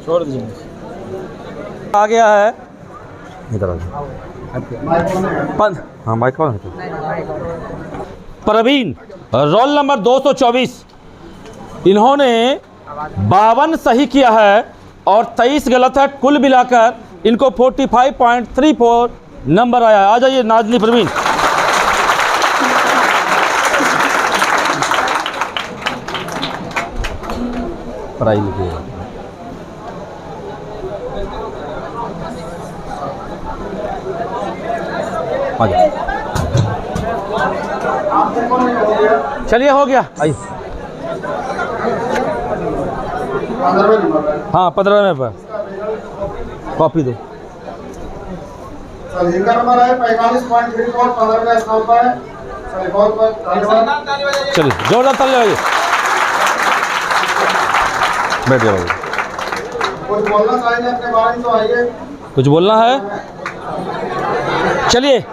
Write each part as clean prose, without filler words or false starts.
छोड़ दीजिए। आ गया है इधर आ जाओ। हाँ माइक कौन है? Praveen, roll number 224। इन्होंने 52 सही किया है और 23 गलत है। कुल मिलाकर इनको 45.34 नंबर आया। आ जाइए नाजनी प्रवीण। पढ़ाई लिखी आ जाओ। चलिए हो गया। आइए। हाँ 15वें पर कॉपी दो। नंबर है 45.34, 15 का स्थान पर है। चलिए जोरदार ताली लगाइए। बैठ जाओ। कुछ बोलना चाहिए अपने बारे में तो आइए। कुछ बोलना है? चलिए,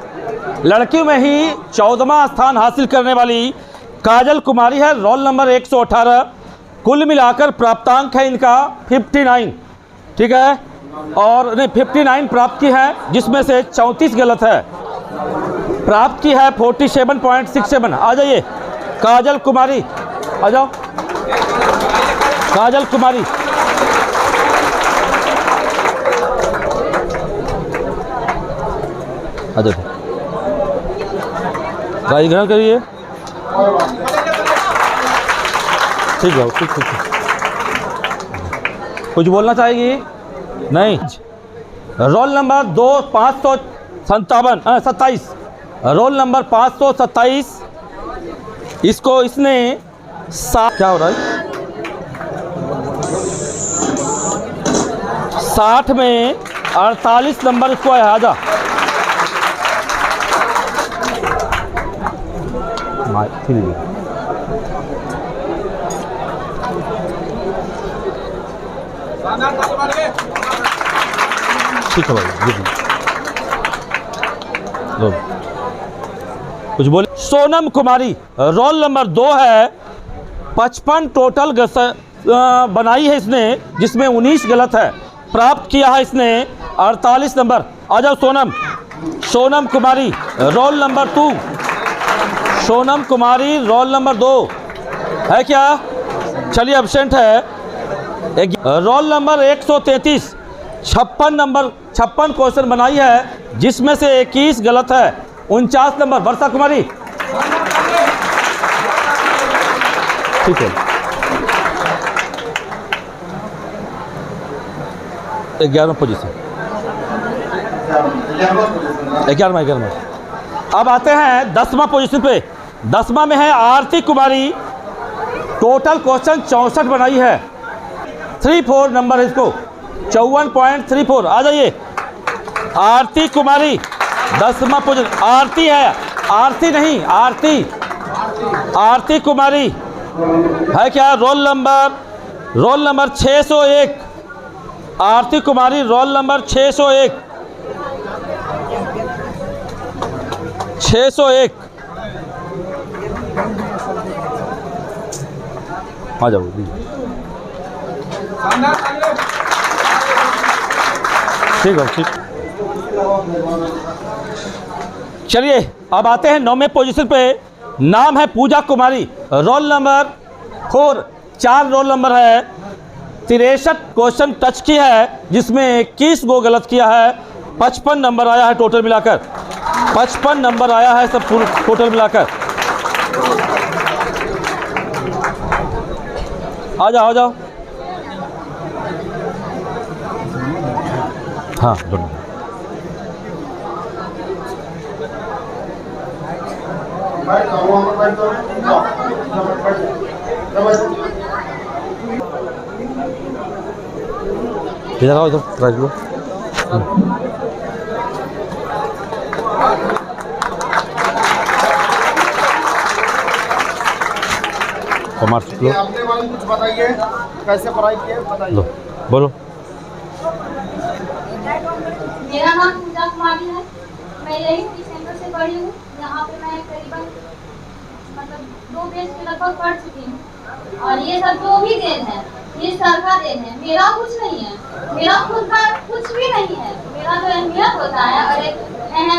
लड़कियों में ही 14वां स्थान हासिल करने वाली काजल कुमारी है, रोल नंबर 118। कुल मिलाकर प्राप्तांक है इनका 59, ठीक है, और नहीं 59 प्राप्त की है, जिसमें से 34 गलत है। प्राप्त की है 47.67। आ जाइए काजल कुमारी, आ जाओ काजल कुमारी। आ जाओ। राइज ग्रहण करिए। ठीक है, ठीक ठीक। कुछ बोलना चाहेगी? नहीं। Roll number 527। Roll number 527। इसको इसने क्या हो रहा है? 60 में 48 नंबर इसको है। आजा ठीक है भाई। कुछ बोले? सोनम कुमारी, रोल नंबर 2 है। 55 टोटल बनाई है इसने, जिसमें 19 गलत है। प्राप्त किया है इसने 48 नंबर। आ जाओ सोनम। सोनम कुमारी रोल नंबर 2। सोनम कुमारी रोल नंबर 2 है क्या? चलिए एब्सेंट है। Roll number 133। 56 क्वेश्चन बनाई है, जिसमें से 21 गलत है। 49 नंबर वर्षा कुमारी, ठीक है। 11 पोजीशन, 11। अब आते हैं 10वां पोजीशन पे। 10वां में है आरती कुमारी। टोटल क्वेश्चन 64 बनाई है। 34 नंबर है इसको, 54.34। आ जाइए आरती कुमारी, 10वां पोजीशन। आरती है, आरती नहीं, आरती कुमारी है क्या? Roll number 601। Aarti Kumari roll number 601। 601। आ जाओ। ठीक है, ठीक। चलिए अब आते हैं 9वें पोजीशन पे। नाम है पूजा कुमारी, रोल नंबर 4। 4 रोल नंबर है। 63 क्वेश्चन टच की है, जिसमें 21 गो गलत किया है। 55 नंबर आया है टोटल मिलाकर। 55 नंबर आया है सब टोटल मिलाकर। आ जाओ, आ जाओ। हाँ दोनों। इधर आओ, इधर राज लो। कॉमर्स लो। अपने बारे में कुछ बताइए, कैसे पढ़ाई किए बताइए। लो बोलो। मेरा नाम पूजा कुमारी है। मैं यही सेंटर से पढ़ी हूँ। यहाँ पे मैं करीबन 2 बैच के लगभग पढ़ चुकी हूँ। और ये सब जो भी देन है, ये सर का देन है, मेरा कुछ नहीं है, मेरा खुद का कुछ भी नहीं है। मेरा जो अहमियत होता है और एक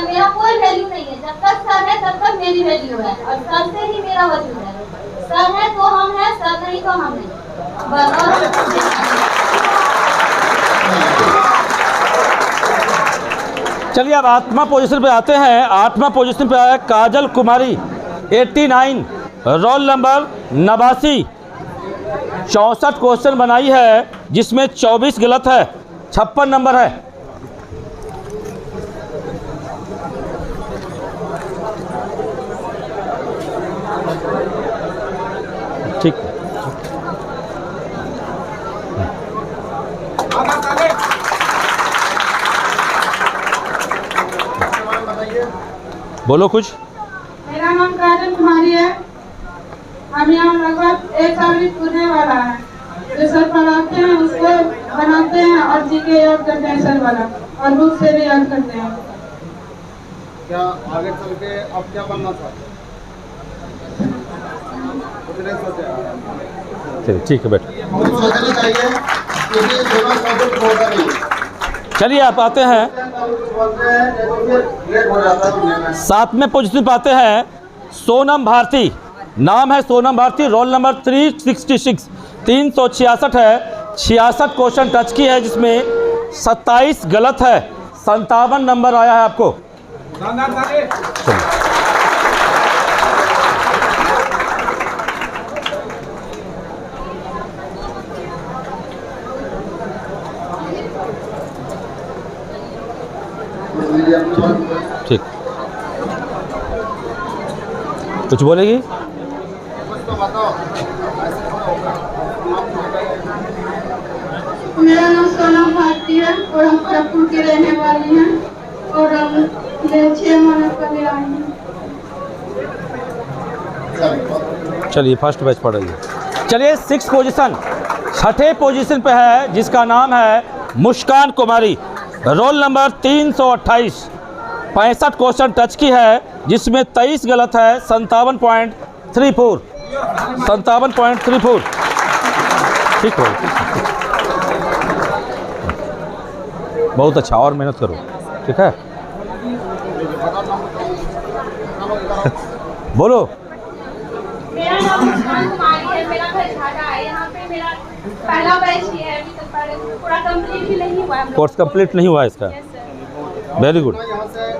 मेरा कोई वैल्यू नहीं है। जब तक सर है तब तक मेरी वैल्यू है और सर से ही मेरा वजूद है। सर है तो हम हैं, सर नहीं तो हम नहीं। चलिए अब आठवां पोजीशन पे आते हैं। आठवां पोजीशन पे आया Kajal Kumari 89, roll number 89। 64 question बनाई है जिसमें 24 गलत है, 56 नंबर है। ठीक है, बोलो कुछ। मेरा नाम काजल कुमारी है। हम यहाँ लगभग 1 साल भी पूरने वाला है। जो सर पढ़ाते हैं उसको बनाते हैं और जीके याद करते हैं सर वाला, और बुक से भी याद करते हैं। क्या आगे चल के आप क्या बनना चाहते हैं? कुछ नहीं सोचा? चलिए ठीक है, बैठ। कुछ सोचना चाहिए क्योंकि दोनों सब्जेक्ट होता नहीं है। चलिए आप आते हैं बोलते हैं तो फिर लेट हो जाता है दुनिया में। 7वें पोजीशन पे आते हैं सोनम भारती। नाम है सोनम भारती, रोल नंबर 366। 366 है। 66 क्वेश्चन टच की है जिसमें 27 गलत है, 57 नंबर आया है आपको। ठीक, कुछ बोलेगी? मेरा नाम सोनम भारती है और हम खड़गपुर के रहने वाली हैं और हम 6 महीने पहले आई हैं। चलिए फर्स्ट बैच पढ़ रही है। चलिए 6 पोजीशन, 6ठे पोजीशन पे है जिसका नाम है मुस्कान कुमारी, रोल नंबर 328। 65 क्वेश्चन टच की है जिसमें 23 गलत है, 57.34। 57.34। ठीक हो, बहुत अच्छा, और मेहनत करो, ठीक है। बोलो। मेरा नाम मुस्कान कुमारी है, मेरा घर झाटा है। यहाँ पे मेरा पहला बैच ही है, अभी तक पूरा कंप्लीट ही नहीं हुआ है। कोर्स कंप्लीट नहीं हुआ है इसका। Yes sir. Very good. यहाँ से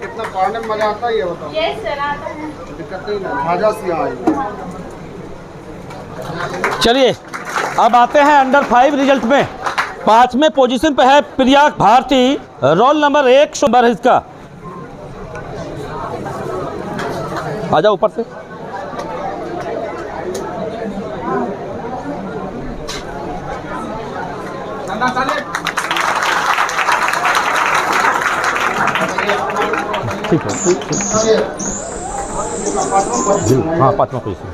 कितना पढ़ने में मजा आता है ये बताओ? यस सर, आता है। दिक्कत नहीं ना, मजा से आई। चलिए अब आते हैं अंडर 5 रिजल्ट में। 5वें पोजीशन पे है प्रिया भारती, रोल नंबर 1 नंबर है इसका। आ जाओ ऊपर से। ठीक है, हाँ 5वां पोजीशन।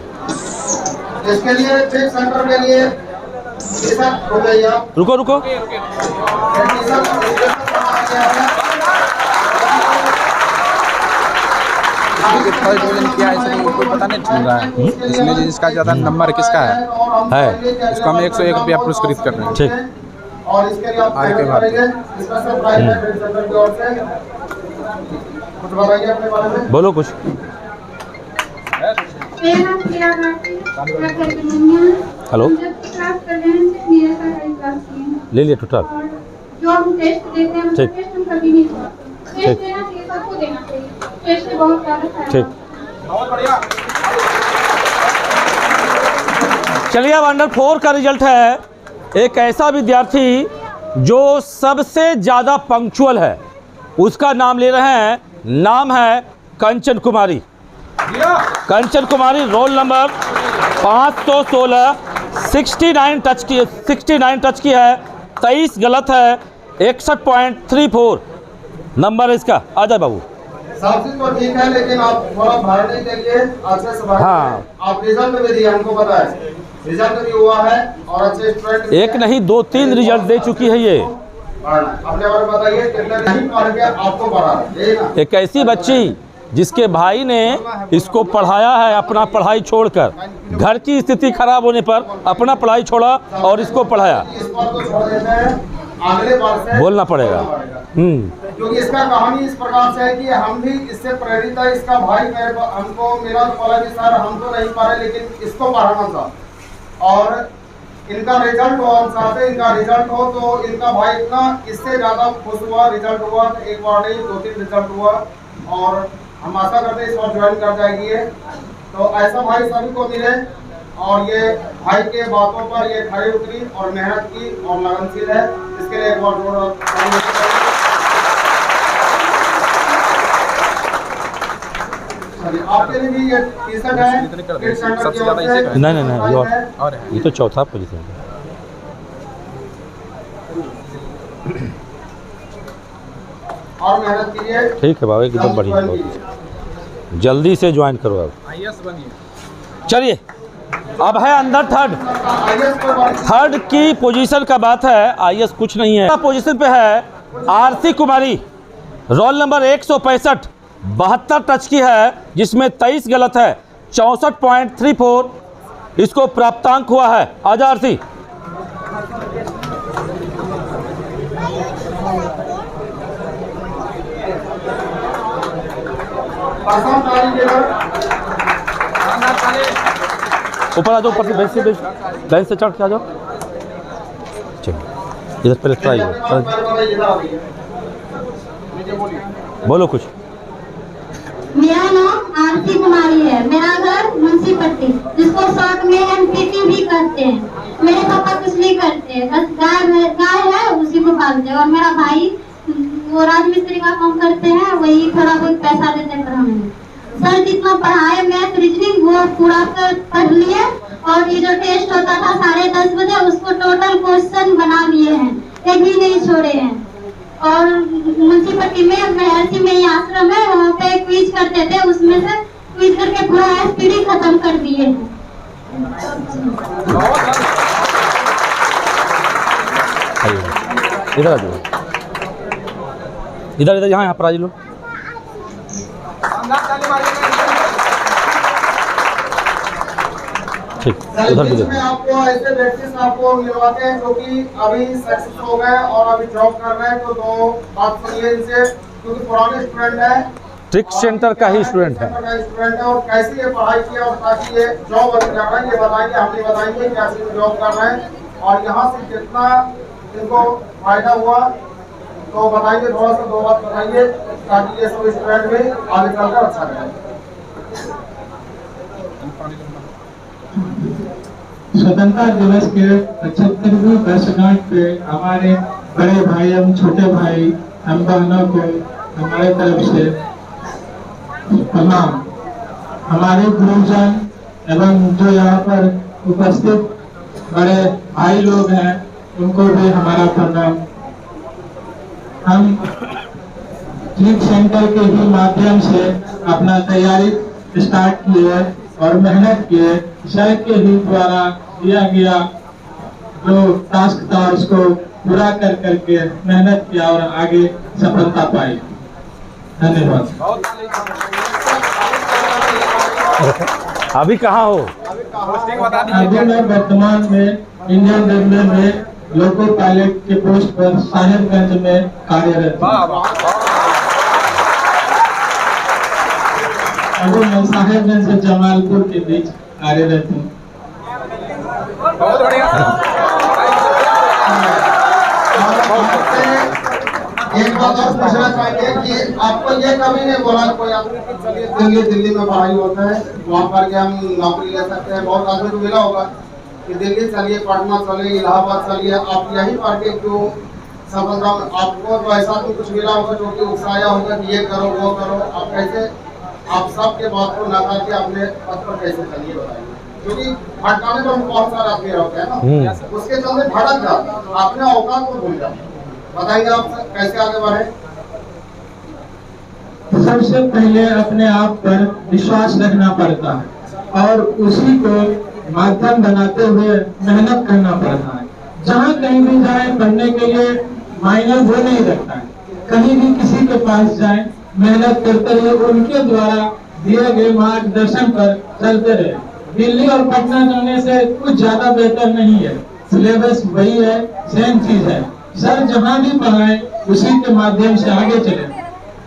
इसके लिए ट्रेक सेंटर के लिए हो गई आप रुको रुको। थर्ड डिवीजन किया है, इसमें कोई पता नहीं चल रहा है। इसमें जिसका ज़्यादा नंबर किसका है उसको हम 101 रुपया पुरस्कृत कर रहे हैं। ठीक, और इसके लिए आप आगे के बाद कुछ बताइए अपने बारे में। बोलो कुछ। मेरा नाम प्रिया भारती, मैं घर की मम्मी हूँ। हेलो। हम जब क्लास कर रहे हैं सिर्फ मेरे साथ ही क्लास किए हैं। ले लिए टोटल। और जो हम टेस्ट देते हैं ठीक। टेस्ट हम कभी नहीं छोड़ते। ठीक। टेस्ट देना चाहिए, सबको देना चाहिए। टेस्ट से बहुत ज़्यादा फायदा ठीक, चलिए अब अंडर 4 का रिजल्ट है। एक ऐसा विद्यार्थी जो सबसे ज़्यादा पंक्चुअल है, उसका नाम ले रहे हैं। नाम है कंचन कुमारी। कंचन कुमारी, रोल नंबर 516। 69 टच की, 69 टच की है, 23 गलत है, 61.34 नंबर है इसका। आ जाए बाबू। सब चीज तो ठीक है लेकिन आप थोड़ा भरने के लिए अच्छे से भरें। हाँ। आप रिजल्ट में दिए, हमको पता है रिजल्ट भी हुआ है और अच्छे स्टूडेंट एक नहीं 2-3 रिजल्ट दे चुकी है ये। अपने बारे में बताइए कितने नहीं पढ़ के आपको पढ़ा है, यही ना? एक ऐसी बच्ची जिसके भाई ने इसको पढ़ाया है अपना पढ़ाई छोड़कर, घर की स्थिति खराब होने पर अपना पढ़ाई छोड़ा और इसको पढ़ाया। इस बार तो छोड़ देते हैं, अगले बार से बोलना पड़ेगा। क्योंकि इसका कहानी इस प्रकार से है कि हम भी इससे प्रेरित है। इसका भाई हमको मेरा बोला कि सर हम तो नहीं पढ़े लेकिन इसको पढ़ाना था और इनका रिजल्ट हो, हम चाहते इनका रिजल्ट हो। तो इनका भाई इतना इससे ज़्यादा खुश हुआ, रिजल्ट हुआ तो एक बार नहीं 2-3 रिजल्ट हुआ और हम आशा करते हैं इस बार ज्वाइन कर जाएगी ये। तो ऐसा भाई सभी को मिले और ये भाई के बातों पर ये खड़ी उतरी और मेहनत की और लगनशील है, इसके लिए एक बार जोर। आपके लिए भी ये टी-शर्ट है, सबसे ज़्यादा इसे नहीं, ये तो चौथा पोजीशन है। और मेहनत कीजिए। ठीक है बाबा, एकदम बढ़िया, जल्दी से ज्वाइन करो अब। IAS बनिए। चलिए अब है अंदर थर्ड की पोजीशन का बात है। IAS कुछ नहीं है, पोजीशन पे है Aarti Kumari, roll number 165, 72 touch की है जिसमें 23 गलत है, 64.34 इसको प्राप्तांक हुआ है। आजा आरती। ऊपर आ जाओ, ऊपर से बेंच से चढ़ के आ जाओ। चलो इधर पहले ट्राई बोलो कुछ। मेरा नाम आरती कुमारी है, मेरा घर मुंशी पट्टी, जिसको शॉर्ट में MPT भी कहते हैं। मेरे पापा कुछ नहीं करते, बस गाय है उसी को पालते हैं और मेरा भाई वो राजमिस्त्री का काम करते हैं, वही थोड़ा बहुत पैसा देते हैं हमें। सर जितना पढ़ाए मैथ रीजनिंग वो पूरा पढ़ लिए और ये जो टेस्ट होता था 10:30 बजे उसको टोटल क्वेश्चन बना लिए हैं, एक भी नहीं छोड़े हैं। और मुंशीपट्टी में महर्षि में ही आश्रम है, वहाँ पे क्विज करते थे, उसमें से क्विज करके पूरा SPD खत्म कर दिए हैं। इधर आ जाओ, इधर यहाँ पर आ जाओ। ठीक, उधर भी में आपको ऐसे व्यक्ति आपको मिलवाते हैं जो कि अभी सक्सेस हो गए और अभी जॉब कर रहे हैं। तो 2 बात सुनिए इनसे, क्योंकि पुराने स्टूडेंट है, ट्रिक सेंटर का ही स्टूडेंट है और कैसे ये पढ़ाई किया और ताकि ये जॉब अभी कर रहे हैं, ये बताएंगे, हम नहीं बताएंगे कैसे जॉब कर रहे हैं और यहाँ से कितना इनको फायदा हुआ तो बताइए। थोड़ा सा 2 बात बताइए ताकि ये सब स्टूडेंट भी आगे चलकर अच्छा रहे। स्वतंत्रता दिवस के 75वीं वर्षगांठ पे हमारे बड़े भाई एवं छोटे भाई हम बहनों को हमारे तरफ से प्रणाम। हमारे गुरुजन एवं जो यहाँ पर उपस्थित बड़े भाई लोग हैं उनको भी हमारा प्रणाम। हम ट्रिक सेंटर के ही माध्यम से अपना तैयारी स्टार्ट किए और मेहनत किए। सर के ही द्वारा दिया गया जो टास्क था उसको पूरा कर करके मेहनत किया और आगे सफलता पाई। धन्यवाद। अभी कहाँ हो? अभी मैं वर्तमान में इंडियन रेलवे में लोको पायलट के पोस्ट पर साहेबगंज में कार्यरत हूँ। अभी मैं साहेबगंज से जमालपुर के बीच कार्यरत हूँ। एक बात और पूछना चाहिए कि आपको ये कभी नहीं बोला कोई आदमी कि चलिए दिल्ली में पढ़ाई होता है, वहाँ पर के हम नौकरी ले सकते हैं। बहुत आदमी को मिला होगा कि दिल्ली चलिए, पटना चलिए, इलाहाबाद चलिए, आप यहीं पढ़ के क्यों सफलता। आपको तो ऐसा भी कुछ मिला होगा जो कि उकसाया होगा कि ये करो वो करो, आप कैसे आप सबके बात को नकार के अपने पद पर कैसे चलिए बताइए। क्योंकि भटकाने पर बहुत सारे आदमी होते हैं ना, उसके चलते भटक जाते, अपने औकात को भूल जाते। बताइए आप कैसे आगे बढ़े? सबसे पहले अपने आप पर विश्वास रखना पड़ता है और उसी को माध्यम बनाते हुए मेहनत करना पड़ता है। जहाँ कहीं भी जाए पढ़ने के लिए मायने वो नहीं रखता है। कहीं भी किसी के पास जाए मेहनत करते रहे, उनके द्वारा दिए गए मार्गदर्शन पर चलते रहे। दिल्ली और पटना जाने से कुछ ज्यादा बेहतर नहीं है, सिलेबस वही है, सेम चीज है। सर जहाँ भी पढ़ाए उसी के माध्यम से आगे चले।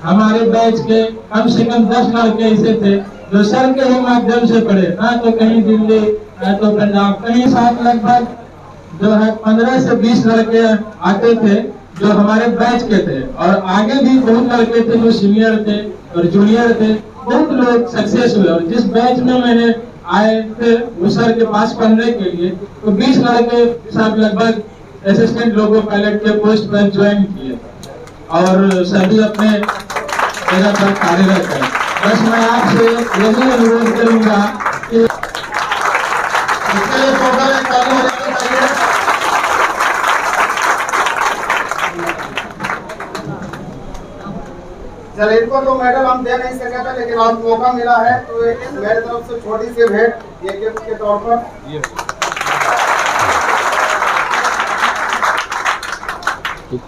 हमारे बैच के कम से कम 10 लड़के ऐसे थे जो सर के ही माध्यम से पढ़े, ना तो कहीं दिल्ली ना तो पंजाब, कहीं साथ लगभग जो है 15 से 20 लड़के आते थे जो हमारे बैच के थे, और आगे भी बहुत लड़के थे जो सीनियर थे और जूनियर थे। बहुत लोग सक्सेस हुए, और जिस बैच में मैंने आए थे उस सर के पास पढ़ने के लिए, तो 20 लड़के सब लगभग असिस्टेंट लोको पायलट के पोस्ट पर ज्वाइन किए और सभी अपने जगह पर कार्यरत है। बस मैं आपसे यही अनुरोध करूंगा कि इसके लिए टोटल एक ताली बजानी चाहिए। चलिए, इनको तो मेडल हम दे नहीं सके थे, लेकिन आज मौका मिला है तो एक मेरी तरफ से छोटी सी भेंट ये गिफ्ट के तौर पर। ठीक।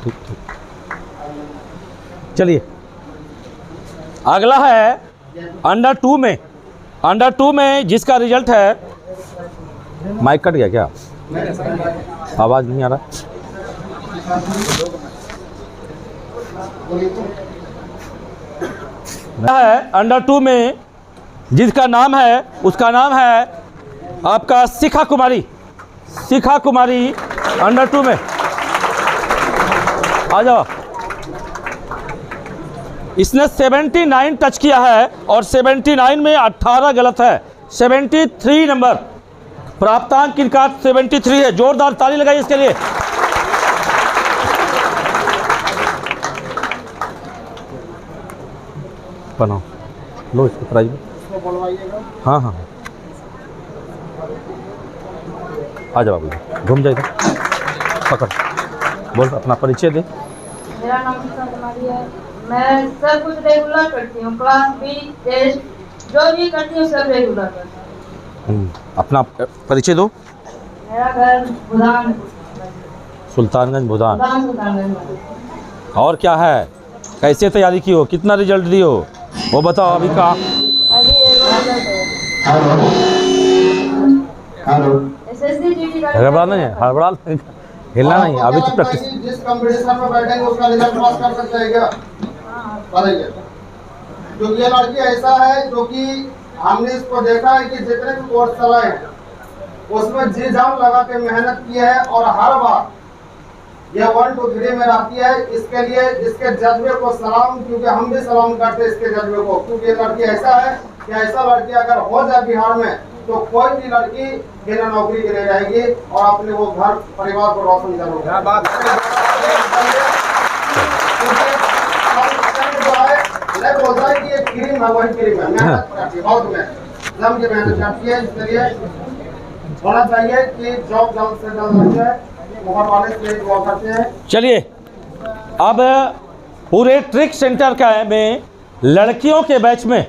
चलिए, अगला है अंडर 2 में जिसका रिजल्ट है, माइक कट गया क्या, आवाज नहीं आ रहा है। अंडर 2 में जिसका नाम है, उसका नाम है आपका शिखा कुमारी अंडर 2 में आ जाओ। इसने 79 टच किया है और 79 में 18 गलत है। 73 नंबर प्राप्तांक इनका 73 है। जोरदार ताली लगाइए इसके लिए। बनाओ, लो इसको प्राइज में। हाँ, आ जाओ बाबू, घूम जाए पकड़, बोल अपना परिचय दे। मेरा नाम शिखा कुमारी है। मैं सब कुछ रेगुलर करती हूँ, क्लास भी, टेस्ट जो भी करती हूँ सब रेगुलर करती हूँ। अपना परिचय दो। मेरा घर बुधान, सुल्तानगंज बुधान। सुल्तानगंज। और क्या है, कैसे तैयारी की हो, कितना रिजल्ट दी हो, वो बताओ अभी का। अभी एसएससी जीडी का हड़बड़ा नहीं है, हड़बड़ा हिलना नहीं, अभी तो प्रैक्टिस। जिस कंपटीशन में बैठेंगे उसका रिजल्ट पास कर सकते हैं क्या? बताइए। क्योंकि ये लड़की ऐसा है जो कि हमने इसको देखा है कि जितने भी कोर्स चलाए हैं उसमें जी जान लगा के मेहनत की है और हर बार ये 1 2 3 में रहती है। इसके लिए इसके जज्बे को सलाम, क्योंकि हम भी सलाम करते हैं इसके जज्बे को, क्योंकि ये लड़की ऐसा है कि ऐसा लड़की अगर हो जाए बिहार में तो कोई भी लड़की बिना नौकरी के नहीं रहेगी और अपने वो घर परिवार को रोशन जरूर। क्या बात है। नहीं बोलता है कि ये क्रीम है, वही क्रीम है। मेहनत करती है, बहुत जम के मेहनत करती है। इसलिए होना चाहिए कि जॉब जल्द से जल्द लग जाए। ऊपर वाले से दुआ करते हैं। चलिए, अब पूरे ट्रिक सेंटर का में लड़कियों के बैच में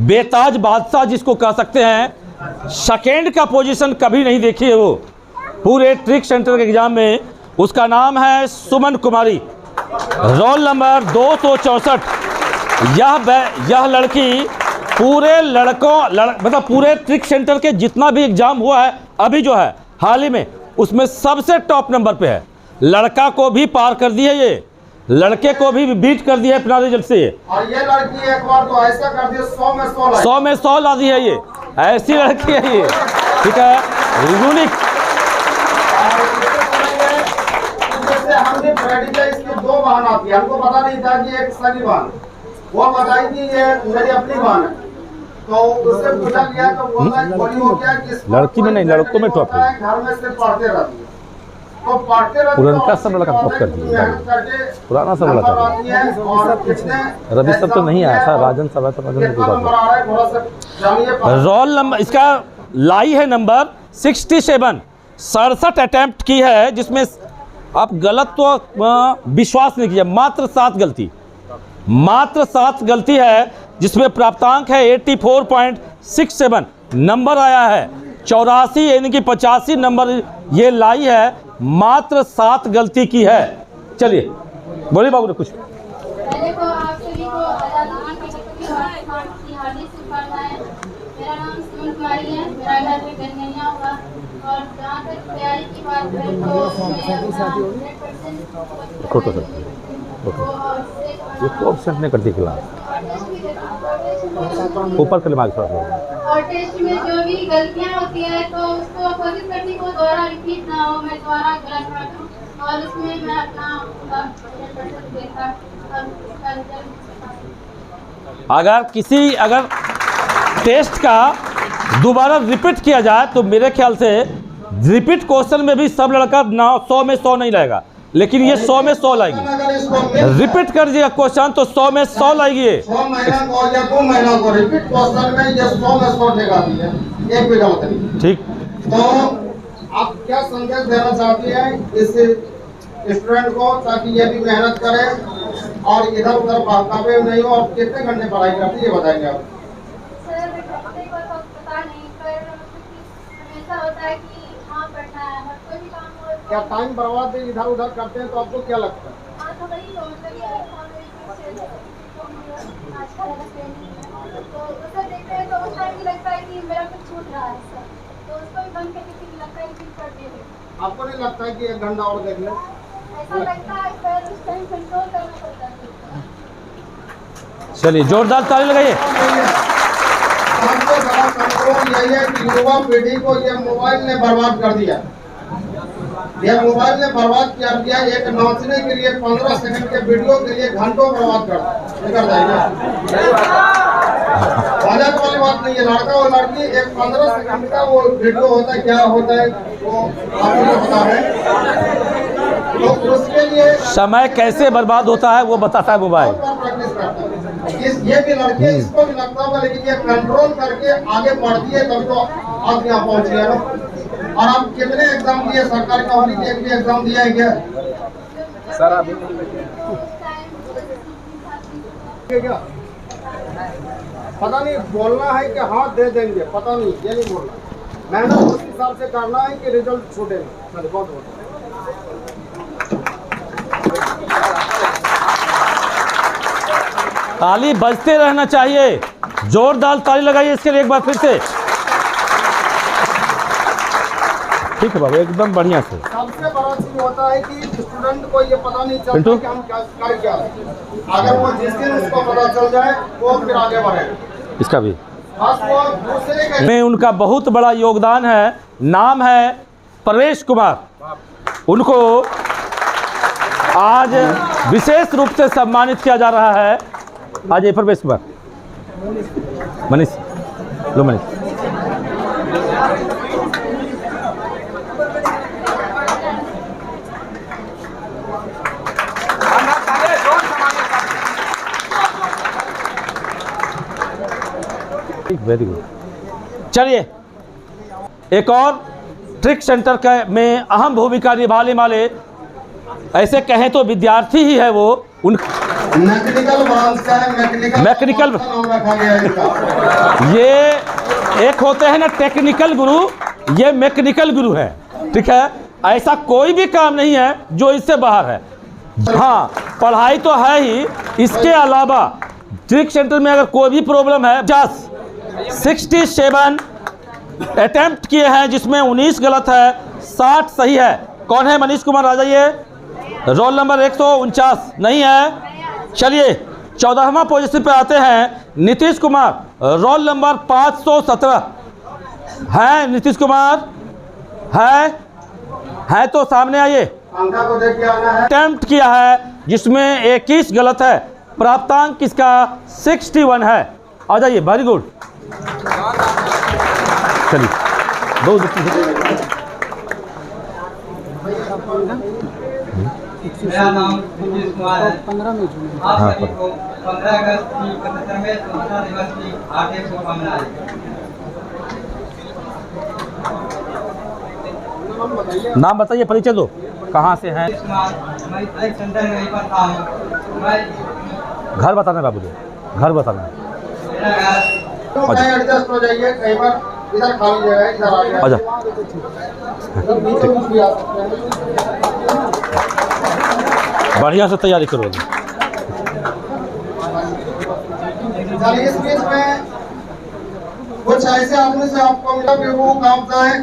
बेताज बादशाह जिसको कह सकते हैं, सेकेंड का पोजीशन कभी नहीं देखी है वो पूरे ट्रिक सेंटर के एग्जाम में। उसका नाम है सुमन कुमारी, रोल नंबर 264। यह लड़की पूरे मतलब पूरे ट्रिक सेंटर के जितना भी एग्जाम हुआ है अभी जो है हाल ही में, उसमें सबसे टॉप नंबर पे है। लड़का को भी पार कर दी है, ये लड़के को भी बीट कर दिया है अपना रिजल्ट से। और ये लड़की एक बार तो ऐसा कर दिया 100 में 100 लाई। 100 में 100 ला दी है, ये ऐसी लड़की है ये, ठीक है, यूनिक। जैसे हम भी प्रैक्टिकल इसकी 2 बहन आती है, हमको पता नहीं था कि एक सगी बहन, वो बताई कि ये मेरी अपनी बहन है। तो उससे पूछा गया तो बोली हो क्या कि लड़की में नहीं, लड़कों में टॉप है। घर में सिर्फ पढ़ते रहती है, तो पढ़ते रहती है। पुराना सब लड़का टॉप कर दिया, पुराना सब लड़का। रवि सब तो नहीं आया था, राजन सब है तो राजन रोल नंबर इसका लाई है नंबर 67। 67 अटेम्प्ट की है, जिसमें आप गलत तो विश्वास नहीं किया, मात्र 7 गलती है, जिसमें प्राप्तांक है 84.67 नंबर आया है। 84 यानी कि 85 नंबर ये लाई है, मात्र 7 गलती की है। चलिए बोलिए बाबू ने कुछ। पहले को आप सभी को आजादी की हार्दिक शुभकामनाएं। मेरा नाम सुमन कुमारी है, मेरा घर में गंगैया हुआ। और जहाँ तक तैयारी की बात है तो ऑप्शन नहीं करती क्लास ऊपर के दिमाग और टेस्ट में जो भी गलतियाँ होती है तो उसको कोशिश करती को दोबारा रिपीट ना हो, मैं दोबारा गलत ना करूँ और उसमें मैं अपना देखा। अगर टेस्ट का दोबारा रिपीट किया जाए तो मेरे ख्याल से रिपीट क्वेश्चन में भी सब लड़का 100 में 100 नहीं लाएगा, लेकिन ये 100 में 100 लाएगी। रिपीट कर दिया क्वेश्चन तो 100 में 100 लाएगी। 100 महिला को या 2 महिला को रिपीट क्वेश्चन में ये 100 में 100 ठेकाती है, एक भी गलत नहीं। ठीक, तो आप क्या संदेश देना चाहती हैं इस स्टूडेंट को ताकि ये भी मेहनत करे और इधर उधर भागते नहीं हो? और कितने घंटे पढ़ाई करती है ये बताएंगे आप? सर घंटे को तो पता नहीं, पर हमेशा होता है कि हाँ पढ़ना है और कोई भी काम हो। क्या टाइम बर्बाद इधर उधर करते हैं तो आपको क्या लगता है? हाँ तो वही तो मतलब ये आज का तो उसे देखते हैं तो उस टाइम भी लगता है कि मेरा कुछ छूट रहा है सर, तो उसको भी बंद करके फिर लगता है कि कर दे। आपको नहीं लगता है कि 1 घंटा और देख लें? ऐसा लगता है पर उस टाइम कंट्रोल करना पड़ता है। चलिए जोरदार ताली लगाइए। सबसे बड़ा कंट्रोल यही है कि युवा पीढ़ी को ये मोबाइल ने बर्बाद कर दिया। ये मोबाइल ने बर्बाद कर दिया। एक नाचने के लिए 15 सेकंड के वीडियो के लिए घंटों बर्बाद कर जाएगा। मजाक वाली बात नहीं है। लड़का और लड़की एक 15 सेकंड का वो वीडियो होता है, क्या होता है वो आपको पता है। तो उसके लिए समय कैसे बर्बाद होता है वो बताता है मोबाइल। प्रैक्टिस करता है। ये भी लड़के इसको भी लगता होगा, लेकिन ये कंट्रोल करके आगे बढ़ती है तभी तो आप यहाँ पहुँची है ना। और आप कितने एग्जाम दिए? सरकारी नौकरी के एक भी एग्जाम दिया है क्या? सर अभी क्या पता नहीं, बोलना है कि हाँ दे देंगे, पता नहीं, ये नहीं बोलना। मेहनत उस हिसाब से करना है कि रिजल्ट छूटेगा। बहुत बहुत ताली बजते रहना चाहिए। जोरदार ताली लगाइए इसके लिए एक बार फिर से। ठीक है बाबू, एकदम बढ़िया से। सबसे बड़ा चीज होता है कि स्टूडेंट को ये पता नहीं चलता कि हम कर क्या है। अगर वो जिस दिन उसको पता चल जाए वो फिर आगे बढ़े। इसका भी वो दूसरे में उनका बहुत बड़ा योगदान है। नाम है प्रवेश कुमार। उनको आज विशेष रूप से सम्मानित किया जा रहा है। आज ये प्रवेश कुमार, मनीष लो, मनीष वेरी गुड। चलिए एक और ट्रिक सेंटर के में अहम भूमिका निभाने वाले, ऐसे कहें तो विद्यार्थी ही है वो। उन मैकेनिकल ब्रांच का है, मैकेनिकल नाम रखा गया है इसका। ये एक होते हैं ना टेक्निकल गुरु, ये मैकेनिकल गुरु है। ठीक है, ऐसा कोई भी काम नहीं है जो इससे बाहर है। हाँ, पढ़ाई तो है ही, इसके अलावा ट्रिक सेंटर में अगर कोई भी प्रॉब्लम है, 67 अटेम्प्ट किए हैं जिसमें 19 गलत है, 60 सही है। कौन है? मनीष कुमार आ जाइए। रोल नंबर 149 नहीं है। चलिए 14वां पोजीशन पे आते हैं नीतीश कुमार, रोल नंबर 517 है। नीतीश कुमार है तो सामने आइए। अंका को देख के आना है। अटेम्प्ट किया है जिसमें 21 गलत है, प्राप्तांक किसका 61 है। आ जाइए, वेरी गुड। चलिए मेरा नाम नीतीश कुमार है। 15 में आप सभी को 15 अगस्त की 75वें स्वतंत्रता दिवस की हार्दिक शुभकामनाएं। नाम बताइए, परिचय दो, कहाँ से हैं? मैं ट्रिक सेंटर में पढ़ता हूँ। मैं घर बताना है बाबू जी, घर बताना है। मेरा घर तो कहीं एडजस्ट हो जाइए, कहीं पर इधर खाली जगह है, इधर आ जाइए। आजा। नीचे भी आ सकते हैं। बढ़िया से तैयारी करो। चलिए इस बीच में कुछ ऐसे आदमी से आपको मिला कि वो काम चाहे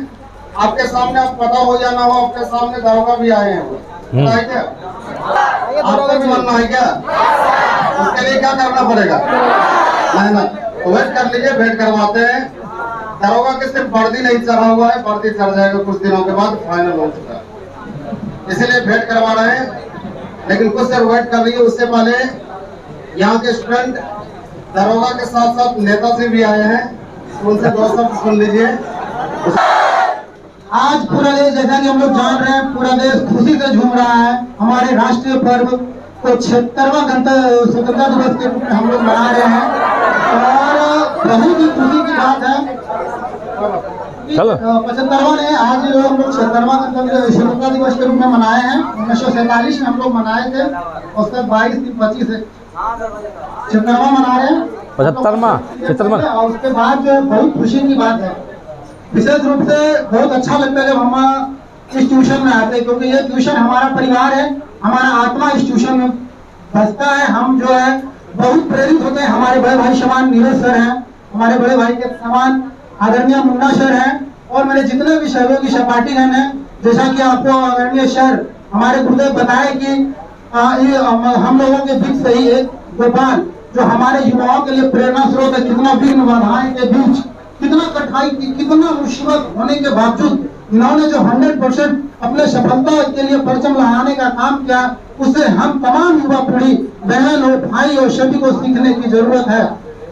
आपके सामने, आप पता हो या ना हो, आपके सामने दरोगा भी आए हैं। पता है क्या? आपको भी बनना है क्या? उसके लिए क्या करना पड़ेगा? मेहनत। तो वेट कर लीजिए, वेट करवाते हैं। दरोगा के सिर्फ वर्दी नहीं चढ़ा हुआ है, वर्दी चढ़ जाएगा कुछ दिनों के बाद, फाइनल हो चुका है, इसीलिए वेट करवा रहे हैं। लेकिन कुछ देर वेट कर लीजिए। उससे पहले यहाँ के स्टूडेंट दरोगा के साथ साथ नेता से भी आए हैं, उनसे दो शब्द सुन लीजिए। आज पूरा देश, जैसा कि हम लोग जान रहे हैं, पूरा देश खुशी से झूम रहा है। हमारे राष्ट्रीय पर्व को 76वां स्वतंत्रता दिवस के रूप में हम लोग मना रहे हैं और बहुत ही खुशी की बात है। 75वां ने आज हम लोग 76वां स्वतंत्रता दिवस के रूप में मनाए हैं। 1947 में हम लोग मनाए थे, उसके 22-25 से 76वां मना रहे हैं, 75वां। और उसके बाद जो है बहुत खुशी की बात है। विशेष रूप से बहुत अच्छा लगता है जब हम इस ट्यूशन में आते हैं, क्योंकि ये ट्यूशन हमारा परिवार है, हमारा आत्मा इस ट्यूशन में बसता है। हम जो है बहुत प्रेरित होते हैं। हमारे बड़े भाई समान नीरज सर हैं, हमारे बड़े भाई के समान आदरणीय मुन्ना सर हैं, और मेरे जितने भी सहयोगी सहपाठीगण हैं। जैसा कि आपको आदरणीय सर हमारे गुरुदेव बताए कि हम लोगों के बीच से ही एक गोपाल जो हमारे युवाओं के लिए प्रेरणा स्रोत है। कितना विघ्न बाधाएं के बीच, कितना कठिनाई की, कितना मुसीबत होने के बावजूद इन्होंने जो 100% अपने सफलता के लिए परचम लहराने का काम किया, उससे हम तमाम युवा पीढ़ी, बहन और भाई और सभी को सीखने की जरूरत है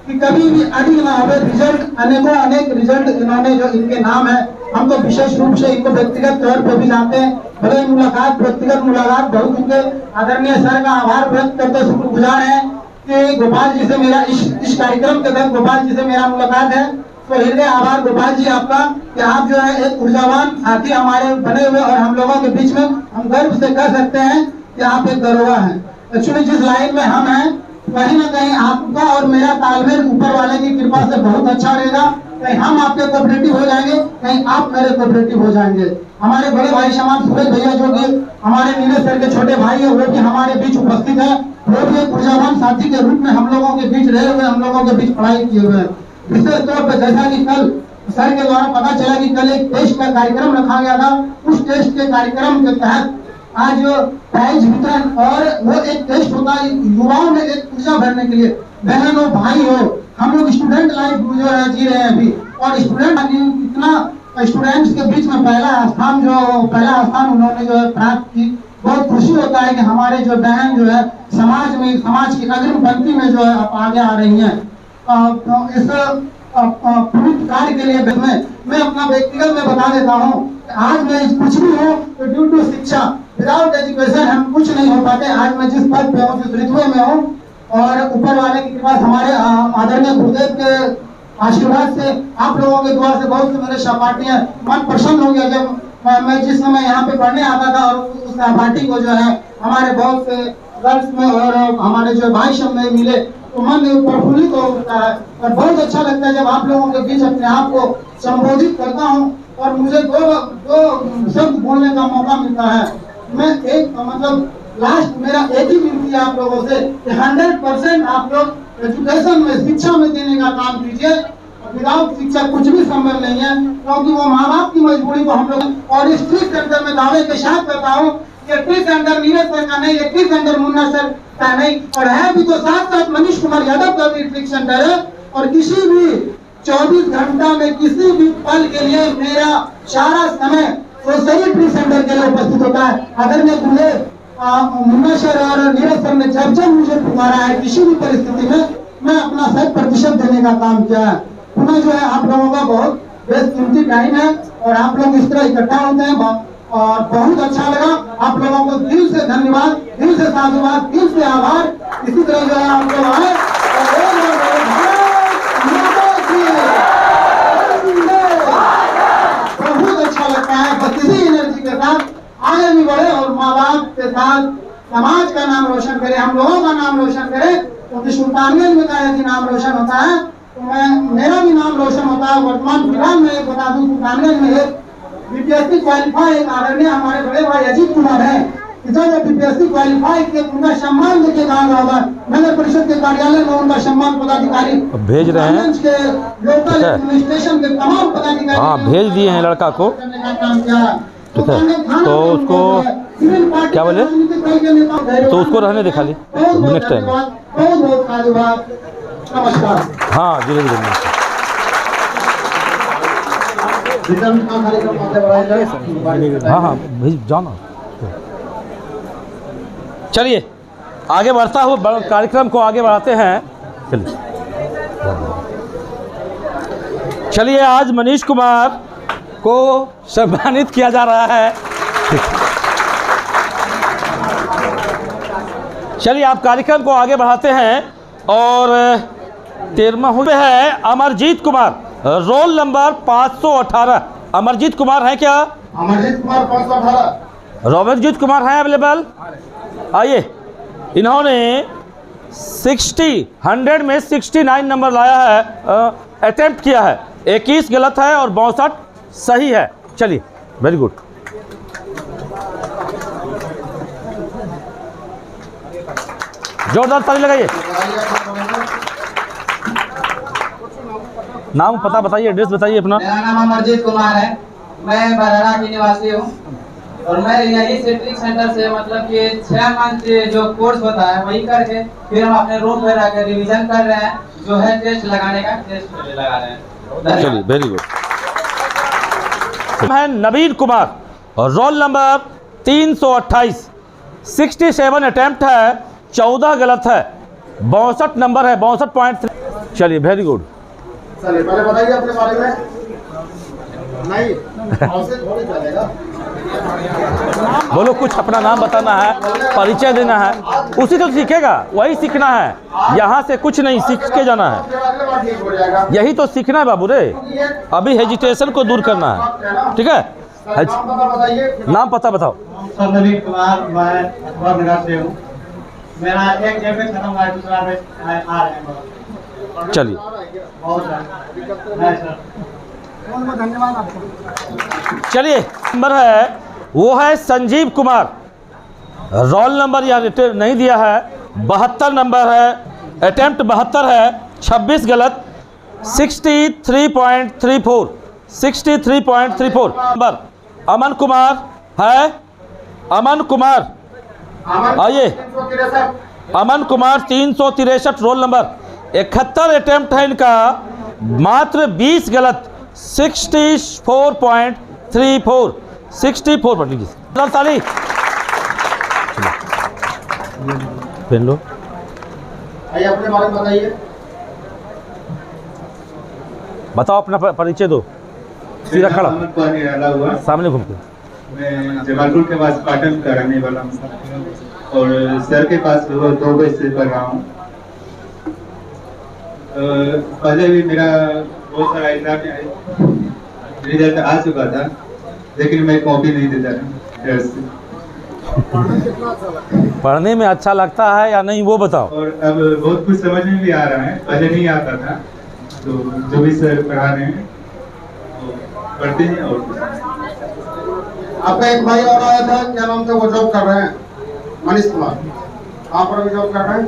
कि कभी भी अड़ी ना हो। रिजल्ट अनेक रिजल्ट इन्होंने जो इनके नाम है, हम तो विशेष रूप से इनको व्यक्तिगत तौर पर भी जानते हैं। भले व्यक्तिगत मुलाकात बहुत उनके आदरणीय सर का आभार व्यक्त करते शुक्रगुजार है कि गोपाल जी से मेरा इस कार्यक्रम के तहत गोपाल जी से मेरा मुलाकात है। तो हृदय आभार गोपाल जी आपका कि आप जो है एक ऊर्जावान साथी हमारे बने हुए, और हम लोगों के बीच में हम गर्व से कह सकते हैं कि आप एक दरोगा हैं। एक्चुअली जिस लाइन में हम हैं, कहीं ना कहीं आपका और मेरा तालमेल ऊपर वाले की कृपा से बहुत अच्छा रहेगा। कहीं हम आपके कोऑपरेटिव हो जाएंगे, कहीं आप मेरे कोऑपरेटिव हो जाएंगे। हमारे बड़े भाई समान सूरज भैया जो कि हमारे नीरज सर के छोटे भाई है, वो भी हमारे बीच उपस्थित है। वो भी एक ऊर्जावान साथी के रूप में हम लोगों के बीच रहे हुए, हम लोगों के बीच पढ़ाई किए हुए हैं। विशेष तौर पर जैसा कि कल सर के द्वारा पता चला कि कल एक टेस्ट का कार्यक्रम रखा गया था, उस टेस्ट के कार्यक्रम के तहत आज प्राइज वितरण, और वो एक टेस्ट होता है युवाओं में एक ऊर्जा भरने के लिए। बहन हो, भाई हो, हम लोग स्टूडेंट लाइफ जो है जी रहे हैं अभी, और स्टूडेंट कितना स्टूडेंट्स के बीच में पहला स्थान उन्होंने जो है प्राप्त की। बहुत खुशी होता है कि हमारे जो बहन जो है समाज की अग्रिम पंक्ति में जो है आगे आ रही है। इस पवित्र कार्य के लिए मैं अपना व्यक्तिगत में बता देता हूँ, आज मैं कुछ भी हूँ तो ड्यू टू शिक्षा। विदाउट एजुकेशन हम कुछ नहीं हो पाते। आज मैं जिस पद पे हूँ, जिस रुतबे में हूँ, और ऊपर वाले की कृपा, हमारे आदरणीय गुरुदेव के आशीर्वाद से, आप लोगों के द्वारा से बहुत से मेरे सहपाठी मन प्रसन्न हो गया जब मैं जिस समय यहाँ पे पढ़ने आता था, और उस सहपाठी को जो है हमारे बहुत से गर्ल्स में और हमारे जो भाई सब में मिले, तो मन प्रफुल्लित हो उठता है। और बहुत अच्छा लगता है जब आप लोगों के बीच अपने आप को संबोधित करता हूँ और मुझे दो शब्द बोलने का मौका मिलता है। मैं एक लास्ट मेरा एक ही विनती है आप लोगों से कि 100% आप लोग एजुकेशन में, शिक्षा में देने का काम कीजिए। विदाउट शिक्षा कुछ भी संभव नहीं है, क्योंकि वो माँ बाप की मजबूरी को हम लोग, और इस ट्रिक सेंटर में दावे के साथ कहता हूँ, ये ट्रिक सेंटर नीरज सर का नहीं, ये ट्रिक सेंटर मुन्ना सर का नहीं, और है भी तो साथ साथ मनीष कुमार यादव का भी ट्रिक सेंटर है। और किसी भी 24 घंटा में किसी भी पल के लिए मेरा सारा समय वो सही ट्रिक सेंटर के लिए उपस्थित होता है। अगर मैं गुरुदेव मुन्ना सर और नीरज सर ने जब मुझे पुकारा है किसी भी परिस्थिति में, मैं अपना 100% देने का काम किया है। पुनः जो है आप लोगों का बहुत बेशकीमती टाइम है, और आप लोग इस तरह इकट्ठा होते हैं और बहुत अच्छा लगा। आप लोगों को दिल से धन्यवाद, दिल से साधुवाद, दिल से आभार। इसी तरह जो है आप लोग आए बहुत अच्छा लगता है। बस इसी एनर्जी के साथ आगे भी बढ़े और माँ बाप के साथ समाज का नाम रोशन करे, हम लोगों का नाम रोशन करे। क्योंकि सुल्तानगंज में का यदि नाम रोशन होता है तो मेरा भी नाम रोशन होता है। वर्तमान फिलहाल मैं एक बता दूं, सुल्तानगंज में एक बीपीएससी क्वालिफाई एक आदरणीय हमारे बड़े भाई अजीत कुमार है, कि जब वो बीपीएससी क्वालिफाई किए उनका सम्मान देके कहा होगा। नगर परिषद के कार्यालय में उनका सम्मान पदाधिकारी भेज रहे हैं के लोकल एडमिनिस्ट्रेशन के तमाम पदाधिकारी हाँ भेज दिए हैं लड़का को। ठीक है तो उसको क्या बोले तो उसको रहने दे खाली नेक्स्ट टाइम। बहुत बहुत धन्यवाद, नमस्कार। हाँ धीरे धीरे हाँ हाँ भेज जाओ ना। चलिए आगे बढ़ता हुआ कार्यक्रम को आगे बढ़ाते हैं। चलिए आज मनीष कुमार को सम्मानित किया जा रहा है। चलिए आप कार्यक्रम को आगे बढ़ाते हैं और 13वां है अमरजीत कुमार, रोल नंबर 518। अमरजीत कुमार है क्या? अमरजीत कुमार 518। रोमनजीत कुमार हैं अवेलेबल? आइए। इन्होंने 100 में 69 नंबर लाया है, अटेम्प्ट किया है। 21 गलत है और 62 सही है। चलिए वेरी गुड। जोरदार ताली लगाइए। नाम पता बताइए, एड्रेस बताइए अपना। मेरा नाम अमरजीत कुमार है, मैं बरहरा की निवासी हूँ और मैं यही से ट्रिक सेंटर से मतलब कि 6 मंथ जो कोर्स होता है वही करके फिर हम अपने रूम में रह कर रिविजन कर रहे हैं, जो है टेस्ट लगाने का टेस्ट लगा रहे हैं। चलिए वेरी गुड। है नवीन कुमार और रोल नंबर 328। 67 अटेम्प्ट है, 14 गलत है, 62 नंबर है, 62.3। चलिए वेरी गुड। चलिए पहले बताइए अपने बारे में। नहीं ऐसे थोड़ी चलेगा। बोलो कुछ अपना नाम बताना है, परिचय देना है, उसी तो सीखेगा, वही सीखना है। यहाँ से कुछ नहीं सीख के जाना है, यही तो सीखना है बाबू रे। अभी हेजिटेशन को दूर करना है, ठीक है। नाम पता बताओ। नवीन कुमार, मैं निराश से हूँ। मेरा एक जेब में खत्म हुआ, दूसरा में आ रहे हैं। चलिए धन्यवाद आपको। चलिए नंबर है वो है संजीव कुमार, रोल नंबर यहाँ नहीं दिया है, 72 नंबर है, अटेम्प्ट 72 है, 26 गलत, 63.34। 63.34 नंबर। अमन कुमार है, अमन कुमार आइए। Aman Kumar 363 roll number, 71 attempt है इनका, मात्र 20 गलत, 64.34। 64 ताली पहन लो। आइए अपने बारे में बताइए। बताओ अपना परिचय दो, सीधा खड़ा सामने घूम के। मैं जबलपुर के पास पाटन का रहने वाला हूँ और सर के पास 2 बजे से पढ़ रहा हूँ। पहले भी मेरा बहुत सारा एग्जाम रिजल्ट आ चुका था, लेकिन मैं कॉपी नहीं देता था। पढ़ने में अच्छा लगता है या नहीं वो बताओ। और अब बहुत कुछ समझ में भी आ रहा है, पहले नहीं आता था। तो जो भी सर पढ़ा रहे हैं पढ़ते हैं। और आपका एक भाई और आया था, क्या नाम था, वो जॉब कर रहे हैं, मनीष कुमार। कहाँ पर भी जॉब कर रहे हैं?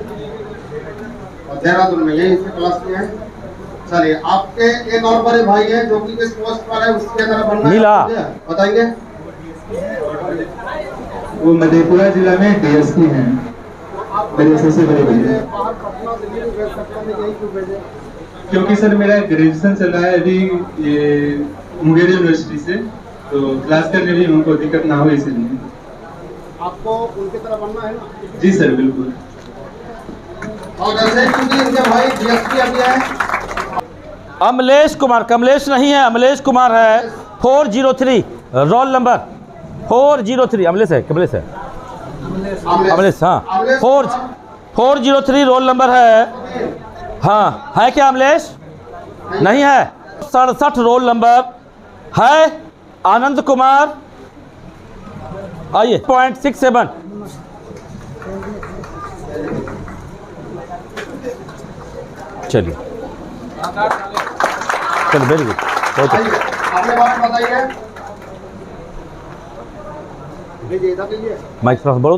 और देहरादून में, यही से क्लास किए हैं। चलिए आपके एक और बड़े भाई है जो कि किस पोस्ट पर है, उसके तरफ बनना नीला बताइए। वो मधेपुरा जिला में डीएसपी हैं, मेरे सबसे बड़े भैया। क्योंकि सर मेरा ग्रेजुएशन चल रहा है अभी ये मुंगेर यूनिवर्सिटी से, तो क्लास करने में उनको दिक्कत ना हो इसलिए। आपको उनकी तरफ बनना है ना? जी सर बिल्कुल। और जैसे क्योंकि इनके भाई डीएसपी अभी है अमलेश कुमार, कमलेश नहीं है, अमलेश कुमार है, 403 रोल नंबर 403। अमलेश है, कमलेश है, अमलेश हाँ, 403 रोल नंबर है। हाँ है क्या अमलेश? नहीं है। 67 रोल नंबर है। आनंद कुमार आइए, 0.67। चलिए चलिए वेरी गुड, बहुत अच्छा। अपने बारे में बताइए। माइक पास बोलो।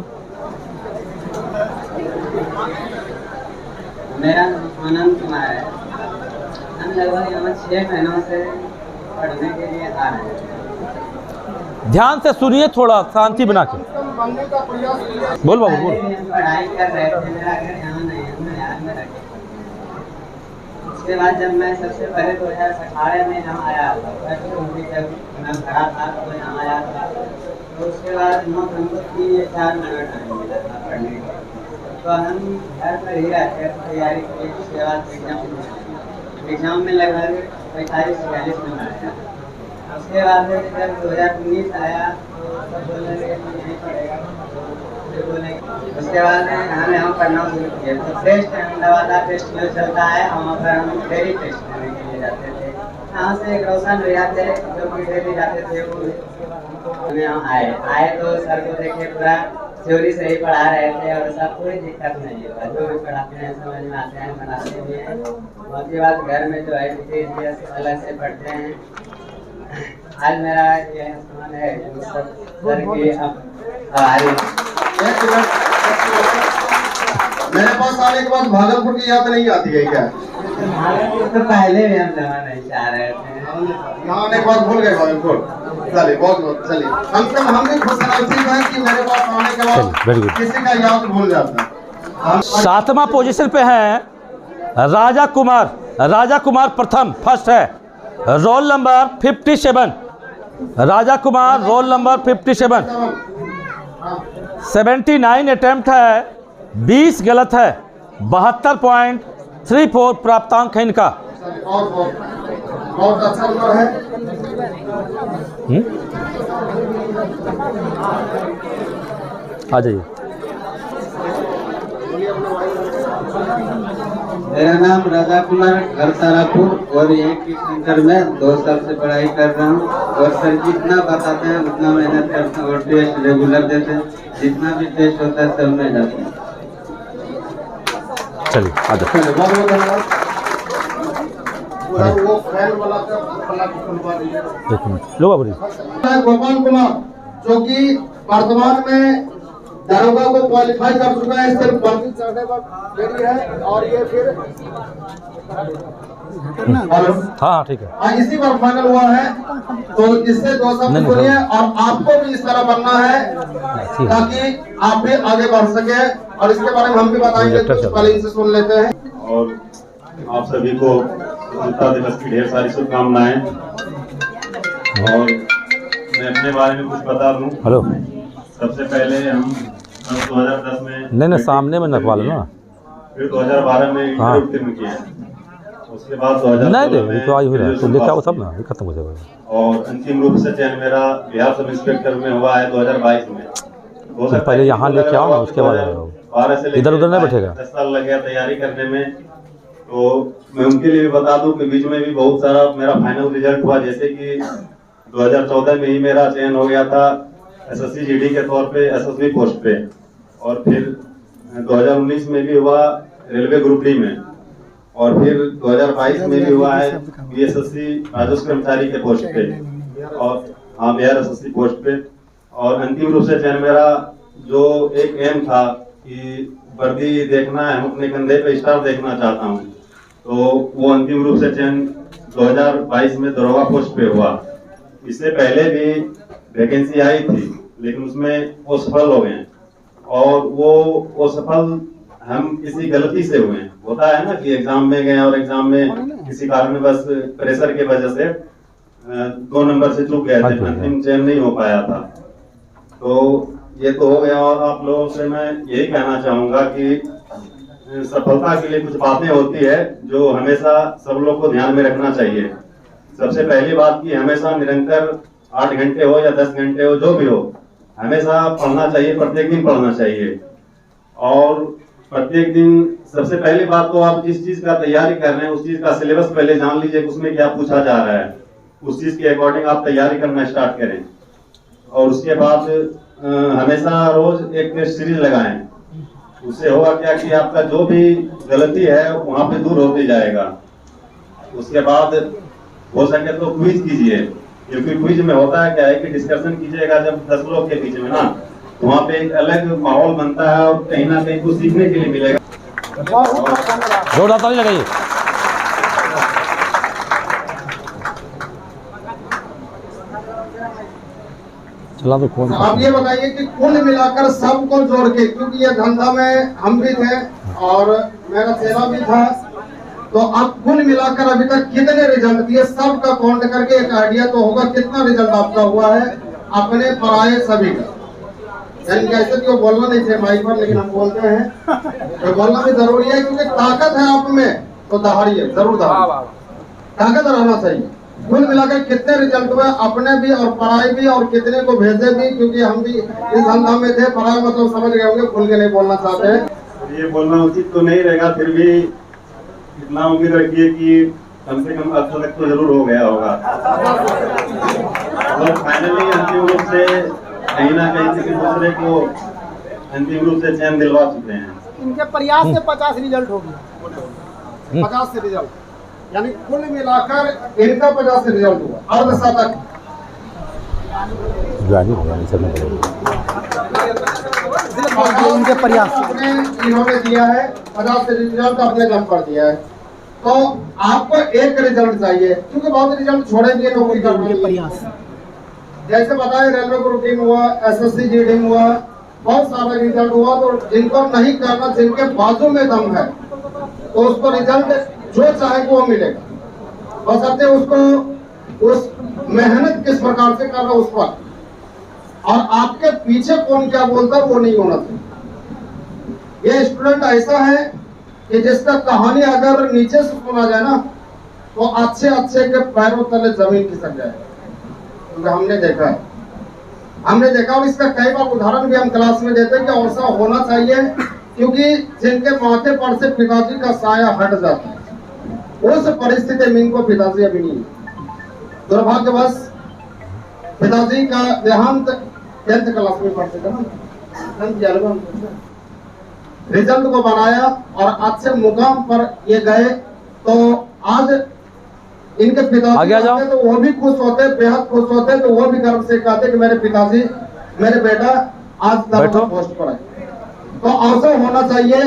मेरा नाम आनंद कुमार है। हम लगभग यहाँ 6 महीनों से पढ़ने के लिए आ रहे हैं। ध्यान से सुनिए, थोड़ा शांति बना के बोल बाबू बोल। पहले भी हम पढ़ाई कर रहे थे, मेरा घर यहाँ नहीं है, मैं यहाँ में रखे। उसके बाद जब मैं सबसे पहले 2018 में यहाँ आया था, जब मैं खड़ा था तो यहाँ आया था, तो उसके बाद हमको 3 या 4 महीना टाइम मिला था पढ़ने का। तो हम घर पर ही रहते तैयारी की। उसके बाद एग्जाम में लगभग 45-46 नंबर आया। उसके बाद जब 2019 आया तो सब बोलने लगे कि नहीं पढ़ेगा, फिर बोले। उसके बाद हमें हम पढ़ना शुरू किया। तो टेस्ट लगातार टेस्ट में चलता है, वहाँ पर हम डेली टेस्ट करने के लिए जाते थे। यहाँ से एक रोशन भैया थे जो कि डेली जाते थे, वो यहाँ आए तो सर को देखे पूरा थ्योरी से ही पढ़ा रहे थे और सब कोई दिक्कत नहीं है। जो भी पढ़ाते हैं समझ में आते हैं, बनाते भी हैं। बाकी बात घर में जो है अलग से पढ़ते हैं। आज मेरा ये समान है सर की मेरे पास आने के बाद भागलपुर की याद नहीं आती है क्या? तो पहले भी हम जमा नहीं चाह रहे थे, यहाँ आने के बाद भूल गए भागलपुर। चलिए बहुत बहुत चलिए, कम से कम हम भी खुश नसीब हैं कि मेरे पास आने के बाद किसी का याद भूल जाता है। 7वां पोजीशन पे है राजा कुमार। राजा कुमार प्रथम फर्स्ट है, roll number 57। Raja Kumar roll number 57। 79 attempt है, 20 गलत है, 72.34 प्राप्तांक है इनका। बहुत अच्छा नंबर है। आ जाइए। मेरा नाम राजा कुमार, घर तारापुर, और ये सेंटर में 2 साल से पढ़ाई कर रहा हूँ। और सर जितना बताते हैं उतना मेहनत करते हैं और टेस्ट रेगुलर देते हैं। जितना भी टेस्ट होता है सब में जाते हैं। चलिए आ जाओ। बहुत बहुत धन्यवाद। वो फैन वाला एक मिनट लो बाबू जी। गोपाल कुमार जो कि वर्तमान में दारोगा को क्वालिफाई कर चुका है, सिर्फ भर्ती चढ़ने पर देरी है। और ये फिर हाँ ठीक है, इसी बार फाइनल हुआ है। तो इससे 2 शब्द सुनिए और आपको भी इस तरह बनना है ताकि आप भी आगे बढ़ सके। और इसके बारे में हम भी बताएंगे, कुछ पहले इनसे सुन लेते हैं। और आप सभी को स्वतंत्रता दिवस की ढेर सारी शुभकामनाएं। और मैं अपने बारे में कुछ बता दूं। हेलो। सबसे पहले हम 2010 में नहीं सामने में नखवा लो ना। फिर 2012 में इंटर उत्तीर्ण किए। उसके बाद 2016 में तो आज हो रहा है तो देखा वो सब ना खत्म हो जाएगा। और अंतिम रूप से चयन मेरा बिहार सब इंस्पेक्टर में हुआ है 2022 में। तो पहले यहाँ लेके आओ ना, उसके बाद इधर उधर नहीं बैठेगा। 10 साल लग गया तैयारी करने में। तो मैं उनके लिए भी बता दूं कि बीच में भी बहुत सारा मेरा फाइनल रिजल्ट हुआ। जैसे कि 2014 में ही मेरा चयन हो गया था एसएससी जीडी के तौर पे एसएसबी पोस्ट पे। और फिर 2019 में भी हुआ रेलवे ग्रुप डी में। और फिर 2022 में भी हुआ है बीएसएससी राजस्व कर्मचारी के पोस्ट पे और बिहार एसएससी पोस्ट पे। और अंतिम रूप से चयन मेरा जो एक एम था कि वर्दी देखना है, हम अपने कंधे पे स्टार देखना चाहता हूँ, तो वो अंतिम रूप से चयन 2022 में दरोगा पोस्ट पे हुआ। इससे पहले भी वैकेंसी आई थी लेकिन उसमें वो सफल हो गए। और वो सफल हम किसी गलती से हुए। होता है ना कि एग्जाम में गए और एग्जाम में किसी कारण बस प्रेशर के वजह से 2 नंबर से चूक गए थे, अंतिम चयन नहीं हो पाया था। तो ये तो हो गया। और आप लोगों से मैं यही कहना चाहूंगा कि सफलता के लिए कुछ बातें होती है जो हमेशा सब लोग को ध्यान में रखना चाहिए। सबसे पहली बात कि हमेशा निरंतर 8 घंटे हो या 10 घंटे हो, जो भी हो, हमेशा पढ़ना चाहिए, प्रत्येक दिन पढ़ना चाहिए। और प्रत्येक दिन सबसे पहली बात तो आप जिस चीज का तैयारी कर रहे हैं उस चीज का सिलेबस पहले जान लीजिए, उसमें क्या पूछा जा रहा है, उस चीज के अकॉर्डिंग आप तैयारी करना स्टार्ट करें। और उसके बाद हमेशा रोज एक टेस्ट सीरीज लगाएं। उससे होगा क्या कि आपका जो भी गलती है वहां पे दूर होते जाएगा। उसके बाद हो सके तो क्विज कीजिए। क्योंकि क्विज में होता है क्या है कि डिस्कशन कीजिएगा जब 10 लोग के बीच में ना, तो वहाँ पे एक अलग माहौल बनता है और कहीं ना कहीं कुछ सीखने के लिए मिलेगा। जोरदार ताली लगाइए। चला तो कौन आप ये बताइए कि कुल मिलाकर सबको जोड़ के, क्योंकि ये धंधा में हम भी थे और मेरा चेला भी था, तो अब कुल मिलाकर अभी तक कितने रिजल्ट दिए सबका काउंट करके एक आइडिया तो होगा कितना रिजल्ट आपका हुआ है अपने पराये सभी का। यानी ऐसे तो बोलना नहीं चाहिए माइक पर, लेकिन हम बोलते हैं तो बोलना भी जरूरी है, क्योंकि ताकत है आप में तो दहाड़िए, जरूर दहाड़िए, ताकत रहना चाहिए। कुल मिलाकर कितने रिजल्ट हुए अपने भी और पराये भी, और कितने को भेजे भी, क्योंकि हम भी इस धंधा में थे। पराये मतलब समझ गए होंगे, खुल के नहीं बोलना चाहते हैं। ये बोलना उचित तो नहीं रहेगा, फिर भी इतना उम्मीद रखिए कि कम से कम अब तक तो जरूर हो गया होगा। और फाइनली अंतिम रूप से कहीं ना कहीं किसी दूसरे को अंतिम रूप से चयन दिलवा चुके हैं। इनके प्रयास से 50 रिजल्ट हो गया, 50 से रिजल्ट, यानी कुल मिलाकर इनका 50 से रिजल्ट हुआ अर्धशतक। इनके प्रयास इन्होंने दिया है 50 से रिजल्ट अपने दम पर दिया है। तो आपको एक रिजल्ट चाहिए, क्योंकि बहुत रिजल्ट छोड़े दिए नौकरी करने के प्रयास। जैसे बताए रेलवे ग्रुप टीम हुआ, SSC जी टीम हुआ, बहुत सारा रिजल्ट हुआ। तो जिनको नहीं करना, जिनके बाजू में दम है, तो उसको रिजल्ट जो चाहे वो मिलेगा, बशर्ते उसको उस मेहनत किस प्रकार से कर रहा उस पर, और आपके पीछे कौन क्या बोलता है वो नहीं होना चाहिए। ये स्टूडेंट ऐसा है कि जिसका कहानी अगर नीचे से सुना जाए ना, तो अच्छे अच्छे के पैरों तले जमीन खिसक जाए, क्योंकि हमने देखा और इसका कई बार उदाहरण भी हम क्लास में देते हैं कि ऐसा होना चाहिए, क्योंकि जिनके माथे पर से पिताजी का साया हट जाता है, उस परिस्थिति में इनको पिताजी अभी नहीं है। दुर्भाग्यवश पिताजी का देहांत 10th क्लास में पढ़ते थे ना, रिजल्ट को बनाया और अच्छे मुकाम पर ये गए। तो आज इनके पिताजी होते तो वो भी खुश होते, बेहद खुश होते, तो वो भी गर्व से कहते कि मेरे पिताजी, मेरे बेटा आज पोस्ट पर है। तो ऐसा होना चाहिए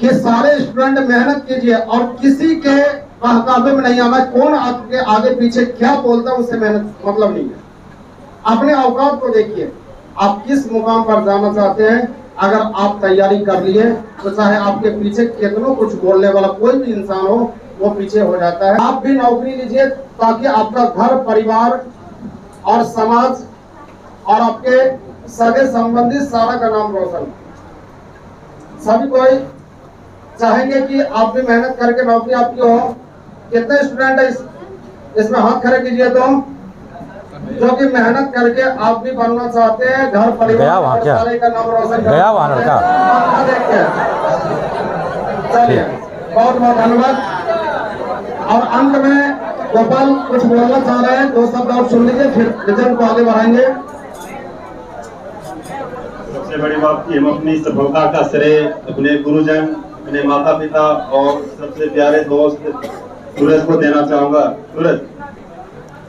कि सारे स्टूडेंट मेहनत कीजिए और किसी के बहकावे में नहीं आना। कौन आपके आगे पीछे क्या बोलता है उससे मेहनत मतलब नहीं है। अपने औकात को देखिए, आप किस मुकाम पर जाना चाहते हैं। अगर आप तैयारी कर लिए तो चाहे आपके पीछे कितनों कुछ बोलने वाला कोई भी इंसान हो, वो पीछे हो जाता है। आप भी नौकरी लीजिए ताकि आपका घर परिवार और समाज और आपके सगे संबंधी सारा का नाम रोशन हो। सभी कोई चाहेंगे कि आप भी मेहनत करके नौकरी आपकी हो। कितने स्टूडेंट है इसमें हाथ खड़े कीजिए तो, जो कि मेहनत करके आप भी बनना चाहते हैं, घर परिवार सारे का नाम रोशन गया वहाँ लड़का। चलिए बहुत बहुत धन्यवाद। और अंत में गोपाल कुछ बोलना चाह रहे हैं, 2 शब्द और सुन लीजिए, फिर रिजल्ट को आगे बढ़ाएंगे। सबसे बड़ी बात की हम अपनी सफलता का श्रेय अपने गुरुजन, अपने माता पिता और सबसे प्यारे दोस्त सूरज को देना चाहूंगा। सूरज,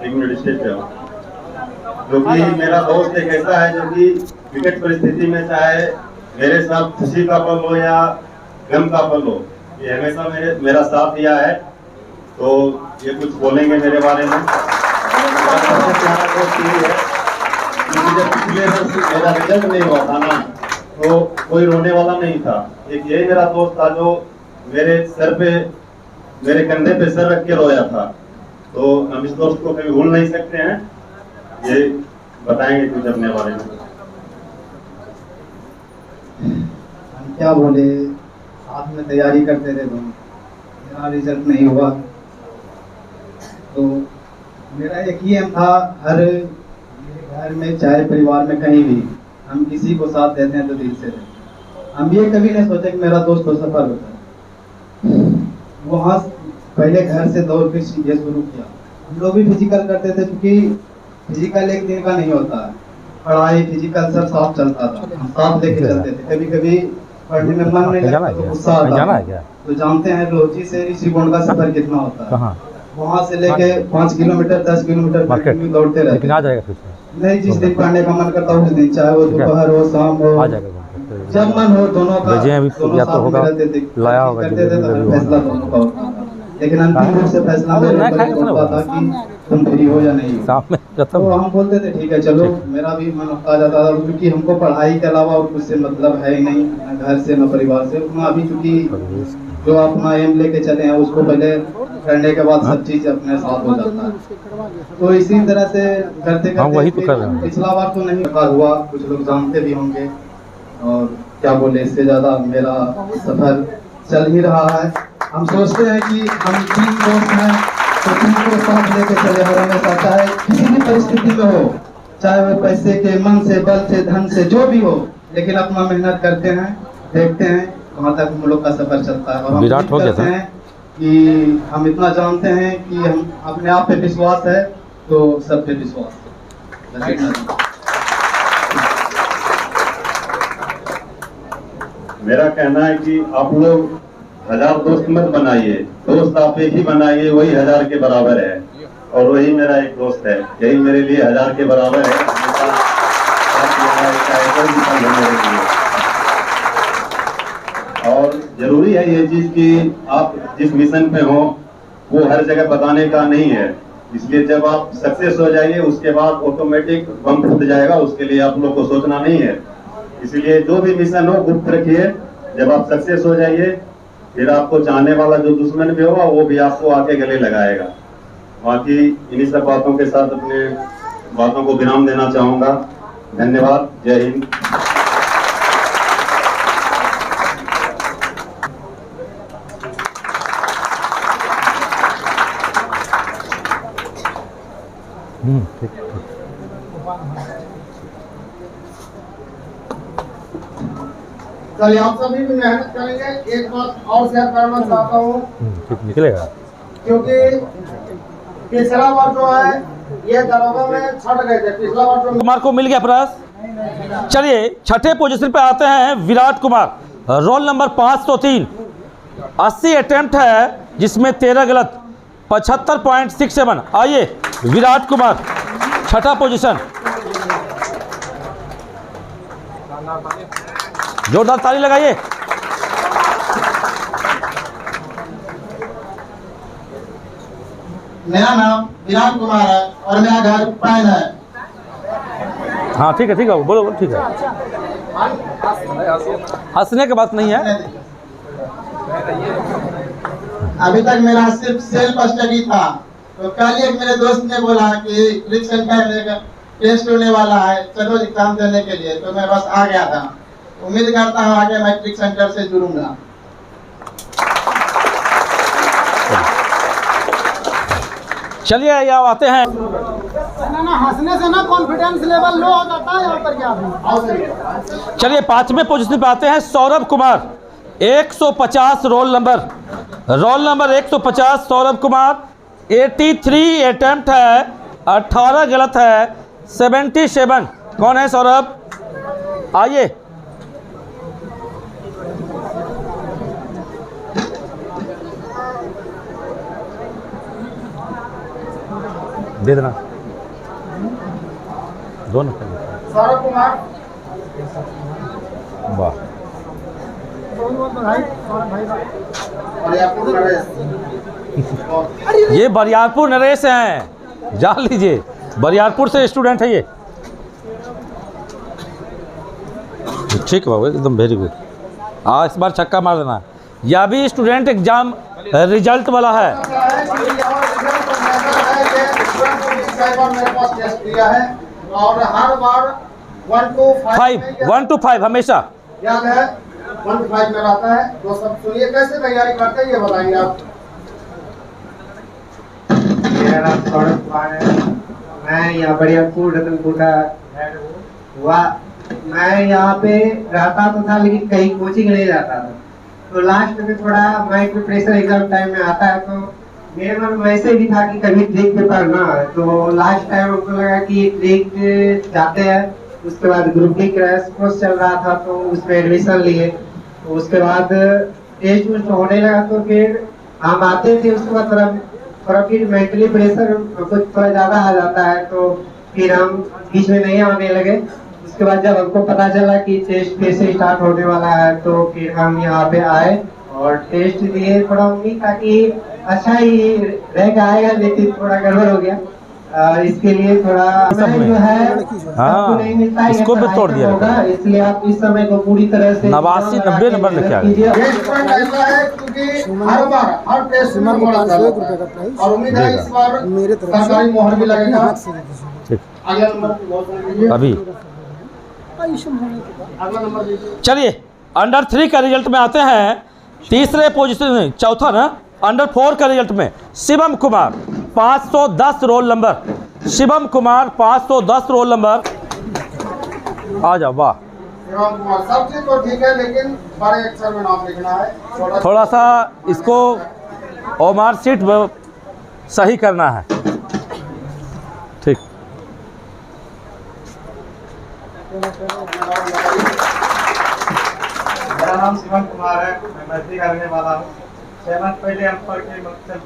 एक मिनट स्टेज पे आओ। जो कि मेरा दोस्त एक ऐसा है जो कि विकट परिस्थिति में चाहे मेरे साथ खुशी का पल हो या गम का पल हो, ये हमेशा मेरा साथ दिया है। तो ये कुछ बोलेंगे मेरे बारे में। सबसे प्यारा दोस्त ये है, जब पिछले वर्ष मेरा रिजल्ट नहीं हुआ था ना, तो कोई रोने वाला नहीं था। एक यही मेरा दोस्त था जो मेरे सर पे, मेरे कंधे पे सर रख के रोया था। तो हम इस दोस्त को कभी भूल नहीं सकते हैं। ये बताएंगे कुछ अपने बारे में। हम क्या बोले, साथ में तैयारी करते थे दोनों, मेरा रिजल्ट नहीं हुआ तो मेरा एक ही एम था, हर घर में चाहे परिवार में कहीं भी हम किसी को साथ देते हैं तो दिल से देते। हम ये कभी नहीं सोचे कि मेरा दोस्त तो सफल होता है। वहाँ पहले घर से दौड़ के चीजें शुरू किया। हम लोग भी फिजिकल करते थे, क्योंकि फिजिकल एक दिन का नहीं होता है, पढ़ाई फिजिकल सब साथ चलता था, हम साथ लेके चलते थे। कभी कभी पढ़ने में मन नहीं लगता तो गुस्सा आता है। तो जानते हैं रोजी से ऋषिकोण का सफर कितना होता है। वहाँ से लेके 5 किलोमीटर 10 किलोमीटर मार्केट दौड़ते रहते लेकिन आ जाएगा फिर से नहीं, जिस दिन पढ़ने का मन करता है उस दिन, चाहे वो दोपहर हो शाम हो, आ जाएगा जब मन हो दोनों का भेजे अभी दोनों या तो साथ में होगा, रहते थे, लाया होगा, करते थे, जो भी तो फैसला दोनों का होता था। लेकिन अंतिम रूप से फैसला मेरे ऊपर ही होता था कि तुम फ्री हो या नहीं हो। शाम में तो खत्म। हम बोलते थे ठीक है चलो, मेरा भी मन उकता जाता था क्योंकि हमको पढ़ाई के अलावा और कुछ से मतलब है ही नहीं, न घर से न परिवार से। अभी चूंकि जो अपना एम लेके चले हैं उसको पहले करने के बाद सब चीज अपने साथ हो जाता है। तो इसी तरह से करते वही तो करते कर रहे हैं। पिछला बार तो नहीं हुआ, कुछ लोग जानते भी होंगे, और क्या बोले, इससे ज्यादा मेरा सफर चल ही रहा है। हम सोचते हैं कि हम 3 दोस्त हैं तो 3 को साथ लेके चले, और हमें चाहता है किसी भी परिस्थिति में हो, चाहे वो पैसे के, मन से, बल से, धन से, जो भी हो, लेकिन अपना मेहनत करते हैं, देखते हैं कहाँ तक हम लोग का सफर चलता है। और हम विराट हो गया करते था हैं कि हम इतना जानते हैं कि हम अपने आप पे विश्वास है तो सब पे विश्वास है। मेरा कहना है कि आप लोग 1000 दोस्त मत बनाइए, दोस्त आप एक ही बनाइए, वही 1000 के बराबर है। और वही मेरा एक दोस्त है, यही मेरे लिए 1000 के बराबर है। हमेशा साथ में है, चाहे कोई भी काम हो मेरे लिए। और जरूरी है ये चीज कि आप जिस मिशन पे हो वो हर जगह बताने का नहीं है, इसलिए जब आप सक्सेस हो जाइए उसके बाद ऑटोमेटिक बम फूट जाएगा, उसके लिए आप लोग को सोचना नहीं है। इसलिए जो भी मिशन हो गुप्त रखिए, जब आप सक्सेस हो जाइए फिर आपको चाहने वाला जो दुश्मन भी होगा वो भी आपको आके गले लगाएगा। बाकी इन्हीं सब बातों के साथ अपने बातों को विराम देना चाहूंगा। धन्यवाद, जय हिंद। ठीक। चलिए आप सभी भी मेहनत करेंगे। एक बात और शेयर करना चाहता हूँ, ठीक निकलेगा क्योंकि पिछला बार जो है ये दरोगा में छट गए थे, पिछला बार जो कुमार को मिल गया प्राइज। चलिए छठे पोजीशन पे आते हैं Virat Kumar, roll number 503। 80 attempt है जिसमें 13 गलत, 75.67। आइए विराट कुमार, छठा पोजीशन। जोरदार ताली लगाइए। मेरा नाम विराट कुमार है और मेरा घर पैन है। हाँ ठीक है बोलो बोलो, ठीक है। हंसने की बात नहीं है। अभी तक मेरा सिर्फ सेल्फ स्टडी था, तो कल एक मेरे दोस्त ने बोला कि ट्रिक सेंटर में टेस्ट होने वाला है, चलो एग्जाम देने के लिए, तो मैं बस आ गया था। उम्मीद करता हूँ आगे मैं ट्रिक सेंटर से जुड़ूंगा। चलिए यहाँ आते हैं। ना हंसने से ना कॉन्फिडेंस लेवल लो हो जाता है यहाँ पर क्या। चलिए पांचवें पोजीशन पे आते हैं Saurabh Kumar, 150 roll number 150 Saurabh Kumar. 83 attempt है, 18 गलत है, 77। कौन है सौरभ? आइए। दे देना दोनों। सौरभ कुमार, वाह, ये बरियारपुर नरेश हैं, जान लीजिए, बरियारपुर से स्टूडेंट है ये। ठीक है बाबू, एकदम वेरी गुड। इस बार छक्का मार देना। यह भी स्टूडेंट एग्जाम रिजल्ट वाला है। मेरे पास टेस्ट दिया है और हर बार 1 to 5 हमेशा याद है, 1 to 5 में रहता है। तो सब सुनिए कैसे तैयारी करते हैं ये बताएंगे आप। मेरा नाम सौरभ कुमार है, मैं यहाँ बरियारपुर रतनपुर का हुआ। मैं यहाँ पे रहता तो था लेकिन कहीं कोचिंग नहीं जाता था, तो लास्ट में थोड़ा माइंड में प्रेशर एग्जाम टाइम में आता है, तो मेरे मन में वैसे भी था कि कभी ट्रिक पेपर ना है। तो लास्ट टाइम हमको लगा कि ट्रिक जाते हैं, उसके बाद ग्रुप डी क्रैश कोर्स चल रहा था तो उसमें एडमिशन लिए। तो उसके बाद टेस्ट होने लगा तो फिर हम आते थे, उसके बाद थोड़ा फिर मेंटली प्रेशर कुछ थोड़ा ज्यादा आ जाता है, तो फिर हम बीच में नहीं आने लगे। उसके बाद जब हमको पता चला कि टेस्ट फिर से स्टार्ट होने वाला है, तो फिर हम यहाँ पे आए और टेस्ट दिए। थोड़ा उम्मीद था कि अच्छा ही रह के आएगा, लेकिन थोड़ा गड़बड़ हो गया। इसके लिए थोड़ा समय जो है हाँ, नहीं मिलता है, इसको भी तोड़ दिया होगा, इसलिए आप इस समय को पूरी तरह से 89-90 नंबर लेके आ गए। ये स्टूडेंट ऐसा है क्योंकि हर बार हर टेस्ट में बड़ा है और उम्मीद है इस बार सरकारी मोहर भी लगेगा। ठीक, अगला नंबर अभी अगला नंबर दीजिए। चलिए अंडर 3 का रिजल्ट में आते हैं। तीसरे पोजीशन में, चौथा ना, अंडर 4 का रिजल्ट में Shivam Kumar 510 roll number. Shivam Kumar 510 roll number. आ जाओ, वाह। शिवम कुमार सब चीज तो ठीक है, लेकिन बड़े अक्षर में नाम लिखना है। थोड़ा सा इसको और मार्कशीट सही करना है। ठीक, मेरा नाम शिवम कुमार है, मैं मैथिली का रहने वाला हूँ। 6 मंथ पहले हम पढ़ के मतलब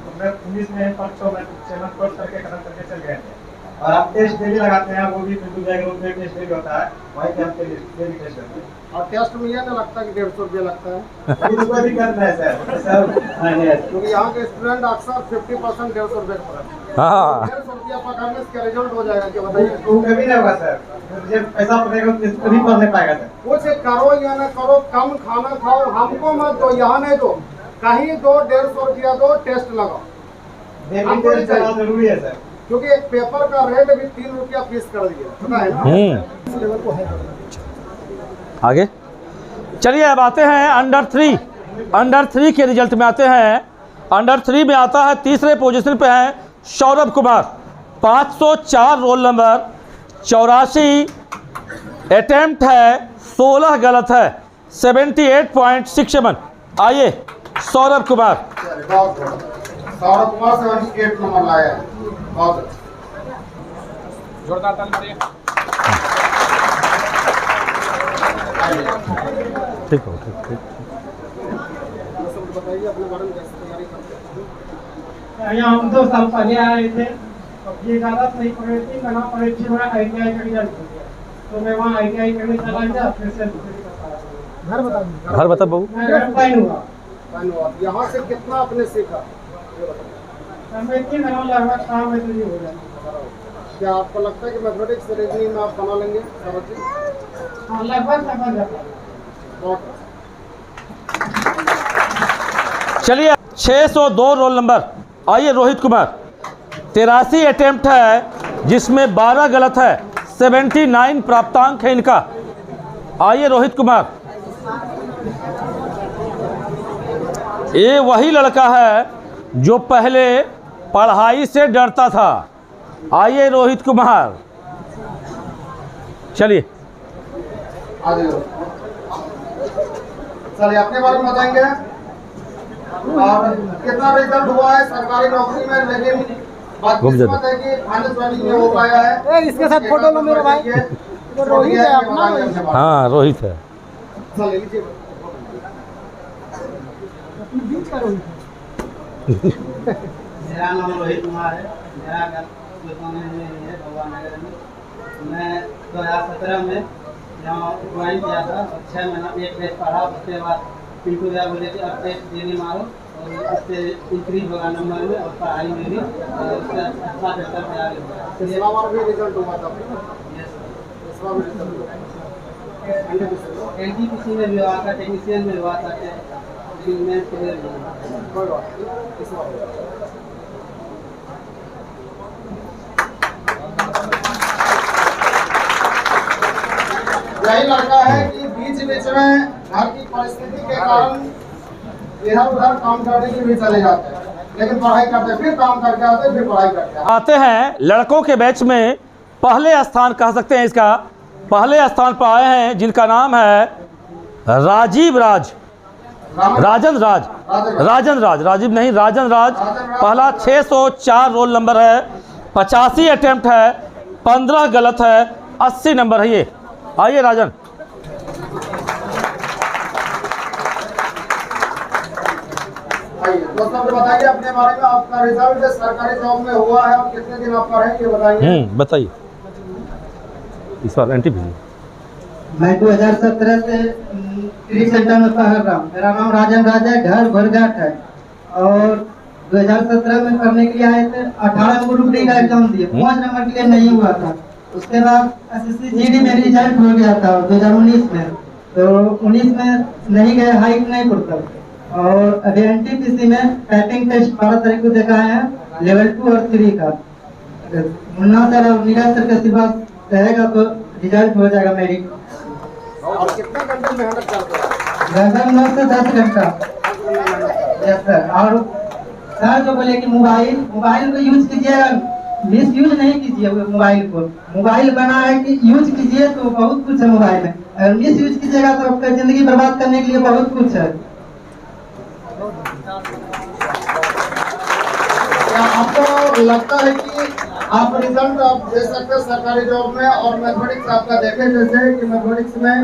19 में पढ़ तो मैं 6 मंथ कोर्स करके खत्म करके चल गए थे। और आप टेस्ट डेली लगाते हैं, वो भी बिल्कुल जाएगा, उसमें टेस्ट डेली होता है, वहीं पे हम डेली टेस्ट करते हैं। और टेस्ट में ये ना लगता है कि 150 रुपया लगता है। कोई भी करना है सर, क्योंकि यहाँ के स्टूडेंट अक्सर 50% 150 रुपये का पढ़ाते हैं। हाँ 150 रुपया पकड़ने से क्या रिजल्ट हो जाएगा, क्या बताइए? वो कभी नहीं होगा सर, मुझे पैसा पड़ेगा तो कभी पढ़ नहीं पाएगा सर। कुछ करो या ना करो, कम खाना खाओ, हमको मत दो, यहाँ नहीं दो, कहीं दो, 150 रुपया दो, टेस्ट लगाओ। हमको टेस्ट करना जरूरी है सर, क्योंकि एक पेपर का रेट भी 3 रुपया फीस कर दिया, पता है ना? लेवल को है। आगे चलिए, अब आते हैं अंडर 3। अंडर 3 के रिजल्ट में आते हैं। अंडर 3 में आता है, तीसरे पोजीशन पे है Saurabh Kumar 504 roll number. 84 attempt है, 16 गलत है, 78.67। आइए सौरभ कुमार। बहुत सौरभ कुमार 78 नंबर लाया है, बहुत अच्छा। जोरदार ताली मारिए। ठीक हो, ठीक। बताइए अपने बारे में, कैसे तैयारी करते हैं? यहाँ हम 2 साल पहले आए थे, अब ये ज़्यादा सही पढ़े थी, मैंने पढ़े थी, मेरा ITI का रिजल्ट हो गया, तो मैं वहाँ ITI करने चला गया, फिर से घर बता दीजिए। घर बता बहू। मैं घर फाइन हुआ। धन्यवाद। यहाँ से कितना आपने सीखा? मैं लगभग 6 महीने हो गया। क्या आपको लगता है कि मैथमेटिक्स रीजनिंग में आप बना लेंगे सारा चीज? हाँ, लगभग। बहुत चलिए 602 रोल नंबर। आइए रोहित कुमार 83 अटेम्प्ट है, जिसमें 12 गलत है, 79 प्राप्तांक है इनका। आइए रोहित कुमार। ये वही लड़का है जो पहले पढ़ाई से डरता था। आइए रोहित कुमार, चलिए। चलिए अपने बारे में बताएंगे और कितना रिजल्ट हुआ है सरकारी नौकरी में, लेकिन बदकिस्मत है कि फाइनल ज्वाइनिंग में हो पाया है। इसके साथ फोटो लो मेरा भाई। तो रोहित है अपना। हाँ रोहित है। चलिए लीजिए। मेरा नाम रोहित कुमार है, मेरा घर लुधियाना में है, भगवान नगर में। मैं 2017 में यहाँ ज्वाइन किया था और 6 महीना एक टेस्ट पढ़ा। उसके बाद पिंटू भैया बोले कि अब टेस्ट देने मारो और उससे इंक्रीज होगा नंबर में और पढ़ाई में भी, और उससे अच्छा बेहतर तैयारी होगा। इस बार भी रिजल्ट हुआ था। इस बार भी रिजल्ट हुआ। NTPC में भी हुआ था, टेक्नीशियन में हुआ था, लेकिन मैं क्लियर नहीं हुआ। कोई बात नहीं, इस बार यही लड़का है कि बीच बीच में घर की परिस्थिति के कारण इधर उधर काम करने के भी चले जाते हैं, लेकिन पढ़ाई करते, फिर काम करके आते, फिर पढ़ाई करते हैं। आते हैं लड़कों के बैच में पहले स्थान कह सकते हैं, इसका पहले स्थान पर आए हैं जिनका नाम है राजीव राज, राजन राज, राजन राज, राजीव नहीं, राजन राज। पहला 604 रोल नंबर है, 85 अटेम्प्ट है, 15 गलत है, 80 नंबर है ये। आइए राजन। आइए दोस्तों, मुझे बताइए अपने बारे में। आपका रिजल्ट सरकारी जॉब में हुआ है और कितने दिन आप पढ़े ये बताइए। बताइए इस बार एनटीपीसी। मैं 2017 से ट्रिक सेंटर में पढ़ रहा हूँ। मेरा नाम राजन राजा है, घर भरघाट है। और 2017 में करने के लिए आए थे। 18 ग्रुप डी का एग्जाम दिए, 5 नंबर के लिए नहीं हुआ था। उसके बाद एसएससी जीडी में रिजल्ट हो गया था 2019 में, तो 19 में नहीं गए, हाइट नहीं पड़ता। और अभी एनटीपीसी में टाइपिंग टेस्ट 12 तारीख को दिखाए हैं, लेवल 2 और 3 का। मुन्ना सर और नीरज सर का आशीर्वाद रहेगा तो रिजल्ट हो जाएगा मेरी। और कितने घंटे मेहनत करते हैं? लगभग 9 से 10 घंटा। Yes sir. और सर जो बोले कि मोबाइल को यूज कीजिएगा, मिस यूज नहीं कीजिए मोबाइल को। मोबाइल बना है कि यूज कीजिए तो बहुत कुछ है मोबाइल में, अगर मिस यूज कीजिएगा तो आपका जिंदगी बर्बाद करने के लिए बहुत कुछ है। क्या आपको लगता है कि आप रिजल्ट आप दे सकते हैं सरकारी जॉब में? और मैथमेटिक्स आपका देखें जैसे कि मैथमेटिक्स में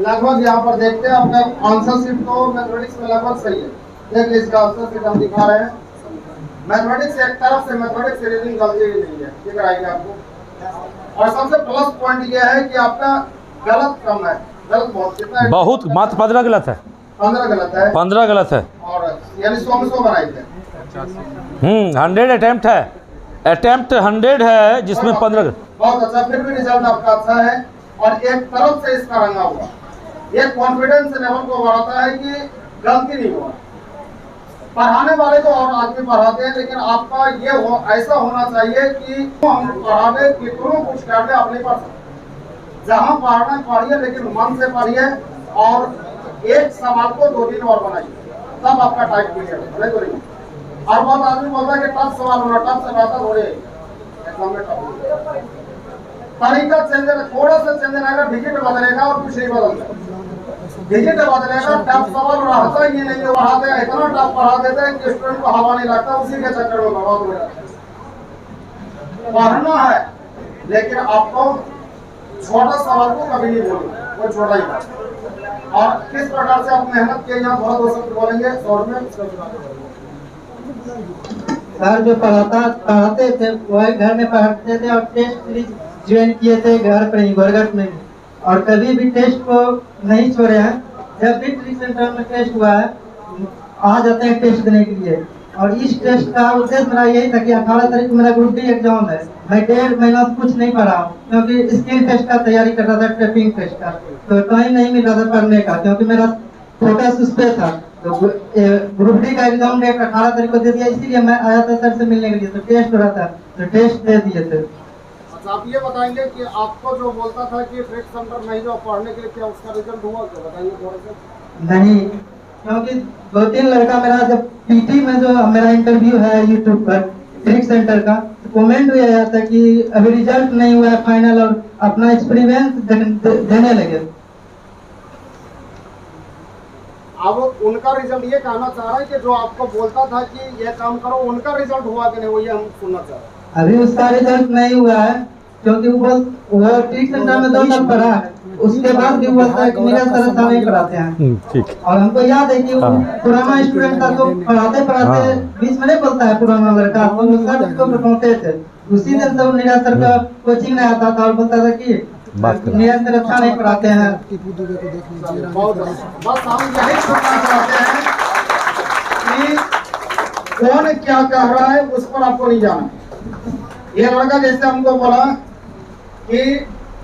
लगभग यहाँ पर देखते हैं आपका आंसर शीट तो मैथमेटिक्स में लगभग सही है। देखिए इसका आंसर शीट हम दिखा रहे हैं। मैथमेटिक्स एक तरफ से मैथमेटिक्स से रीजनिंग गलती ही नहीं है, ये कराएंगे आपको। और सबसे प्लस पॉइंट ये है कि आपका गलत कम है, गलत बहुत कितना है? बहुत, मात्र 15 गलत है। 15 गलत है। 15 गलत है। और यानी 100 में 100 बनाए थे। 100 अटेम्प्ट है, अटेम्प्ट 100 है जिसमें 15। बहुत अच्छा, फिर भी रिजल्ट आपका अच्छा है। और एक तरफ से इसका रंगा हुआ, ये कॉन्फिडेंस लेवल को बढ़ाता है कि गलती नहीं हुआ। पढ़ाने वाले तो और आदमी पढ़ाते हैं, लेकिन आपका ये ऐसा होना चाहिए कि हम पढ़ाने कितनों कुछ कर ले अपने पास। जहाँ पढ़ना पढ़िए, लेकिन मन से पढ़िए और एक सवाल को 2 दिन और बनाइए, तब आपका टाइप क्लियर है। और बहुत आदमी बोलता है कि टफ सवाल होना, टफ से बात थोड़े एग्जाम में टफ तरीका चेंज है, थोड़ा सा चेंज रहेगा, डिजिट बदलेगा और कुछ नहीं बदलता। डिजिट बदलेगा, टफ सवाल रहता ही नहीं, पढ़ाते हैं इतना टफ पढ़ा देते हैं कि स्टूडेंट को हवा नहीं लगता, उसी के चक्कर में बर्बाद हो जाता है। पढ़ना है लेकिन आपको छोटा सवाल को कभी नहीं बोलना, वो छोटा ही है। और किस प्रकार से आप मेहनत किए यहाँ बहुत हो सकते बोलेंगे शॉर्ट में। सर जो पढ़ाते थे वही घर में पढ़ाते थे और टेस्ट सीरीज ज्वाइन किए थे घर पर ही, गोरघट में। और कभी भी टेस्ट को नहीं छोड़े हैं। जब भी ट्रिक सेंटर में टेस्ट हुआ है आ जाते हैं टेस्ट देने के लिए। और इस टेस्ट का उद्देश्य मेरा यही था कि 18 तारीख को मेरा ग्रुप डी एग्जाम है। मैं 1.5 महीना कुछ नहीं पढ़ा हूँ, क्योंकि स्किल टेस्ट का तैयारी कर रहा था, टाइपिंग टेस्ट का, तो टाइम नहीं मिल रहा था पढ़ने का, क्योंकि मेरा फोकस उस पे था। तो ग्रुप डी का एग्जाम डेट 18 तारीख को दे दिया, इसीलिए मैं आया था सर से मिलने के लिए। तो टेस्ट हो रहा था तो टेस्ट दे दिए थे। अच्छा, आप ये बताएंगे कि आपको जो बोलता था कि ट्रिक सेंटर नहीं जाओ पढ़ने के लिए, क्या उसका रिजल्ट हुआ? क्या बताएंगे थोड़ा सा? नहीं, क्योंकि 2-3 लड़का मेरा जब पीटी में जो मेरा इंटरव्यू है यूट्यूब पर ट्रिक सेंटर का, तो कमेंट भी आया था कि अभी रिजल्ट नहीं हुआ है फाइनल, और अपना एक्सपीरियंस देने लगे। अब उनका रिजल्ट ये कहना चाह रहा है कि जो आपको बोलता था कि ये काम करो, उनका रिजल्ट हुआ कि नहीं, वो ये हम सुनना चाह रहे हैं। अभी उसका रिजल्ट नहीं हुआ है, क्योंकि वो ट्रिक सेंटर में 2 साल पढ़ा है, उसके बाद भी बोलता है कि मेरा सर अच्छा नहीं पढ़ाते हैं। ठीक। और हमको याद है कि वो पुराना स्टूडेंट था, तो पढ़ाते बीच में नहीं बोलता है पुराना लड़का, तो सर उसको बताते थे। उसी दिन से नीरज सर का कोचिंग में आता था और बोलता था कि नीरज सर अच्छा नहीं पढ़ाते हैं। बस हम यही सुनना चाहते हैं कि कौन क्या कह रहा है उस पर आपको नहीं जाना। ये लड़का जैसे हमको बोला कि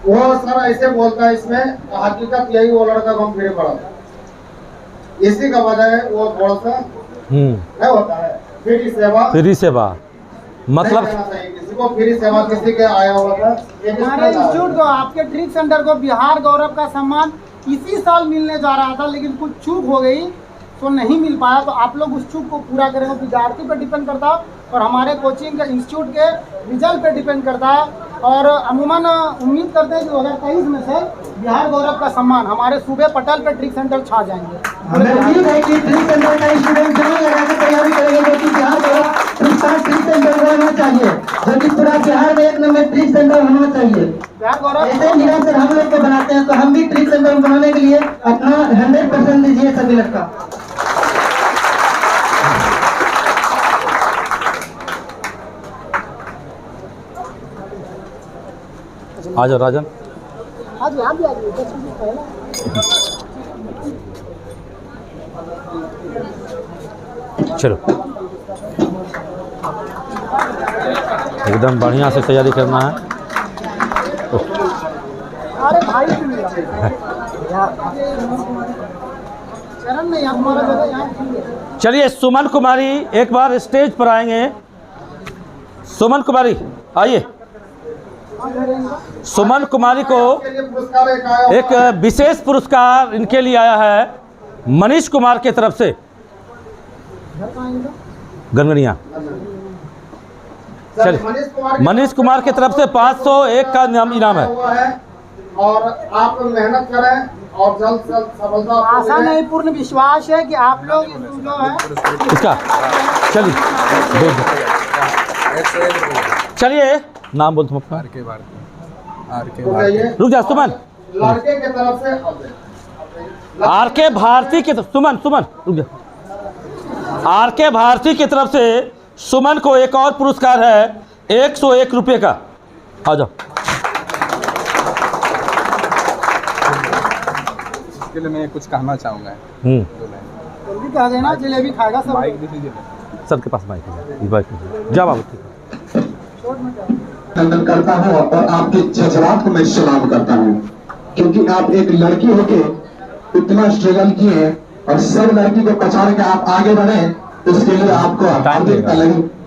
वो सर ऐसे बोलता है, इसमें हकीकत यही वो लड़का को हम फिर पढ़ा, इसी का वजह है वो थोड़ा सा नहीं होता है। फ्री सेवा मतलब किसी को फ्री सेवा किसी के आया हुआ था। हमारे इंस्टीट्यूट को, आपके ट्रिक सेंटर को बिहार गौरव का सम्मान इसी साल मिलने जा रहा था, लेकिन कुछ चूक हो गई तो नहीं मिल पाया। तो आप लोग उस चूक को पूरा करेंगे, विद्यार्थी पर डिपेंड करता और हमारे कोचिंग के इंस्टीट्यूट के रिजल्ट पे डिपेंड करता है। और अमूमन उम्मीद करते हैं कि 2023 में से बिहार गौरव का सम्मान हमारे सूबे पटल पे ट्रिक सेंटर छा जाएंगे। हमें उम्मीद है कि ट्रिक सेंटर का स्टूडेंट जरूर लगा के तैयारी करेंगे, जो कि बिहार गौरव ट्रिक सेंटर होना चाहिए, जो कि पूरा बिहार में 1 नंबर ट्रिक सेंटर होना चाहिए। बिहार गौरव ऐसे नीरज सर हम लोग को बनाते हैं, तो हम भी ट्रिक सेंटर बनाने के लिए अपना 100% दीजिए सभी लड़का। आ जाओ राजन। आज यहाँ भी आ जाइए 10 मिनट पहले। चलो एकदम बढ़िया से तैयारी करना है। अरे भाई चरण में यहाँ हमारा जगह यहाँ। चलिए सुमन कुमारी एक बार स्टेज पर आएंगे। सुमन कुमारी आइए। सुमन कुमारी को एक विशेष पुरस्कार इनके लिए आया है मनीष कुमार के तरफ से, गनगनिया। चलिए मनीष कुमार की तरफ से 501 का इनाम है। और आप मेहनत करें और जल्द से जल्द सफलता। आशा नहीं, पूर्ण विश्वास है कि आप लोग जो है इसका। चलिए चलिए नाम बोल तुम अपना। रुक जा सुमन। लड़के की तरफ से आर.के. भारती की सुमन रुक जा। आर.के. भारती की तरफ से सुमन को एक और पुरस्कार है 101 रुपये का। आ जाओ। इसके लिए मैं कुछ कहना चाहूँगा। जल्दी कह देना, जलेबी खाएगा सब। सर के पास माइक है, बाइक जा बाबू। अभिनंदन करता हूँ और आपके जज्बात को मैं सलाम करता हूँ, क्योंकि आप एक लड़की होके इतना स्ट्रगल किए और सब लड़की को पछाड़ के आप आगे बढ़े, इसके लिए आपको हार्दिक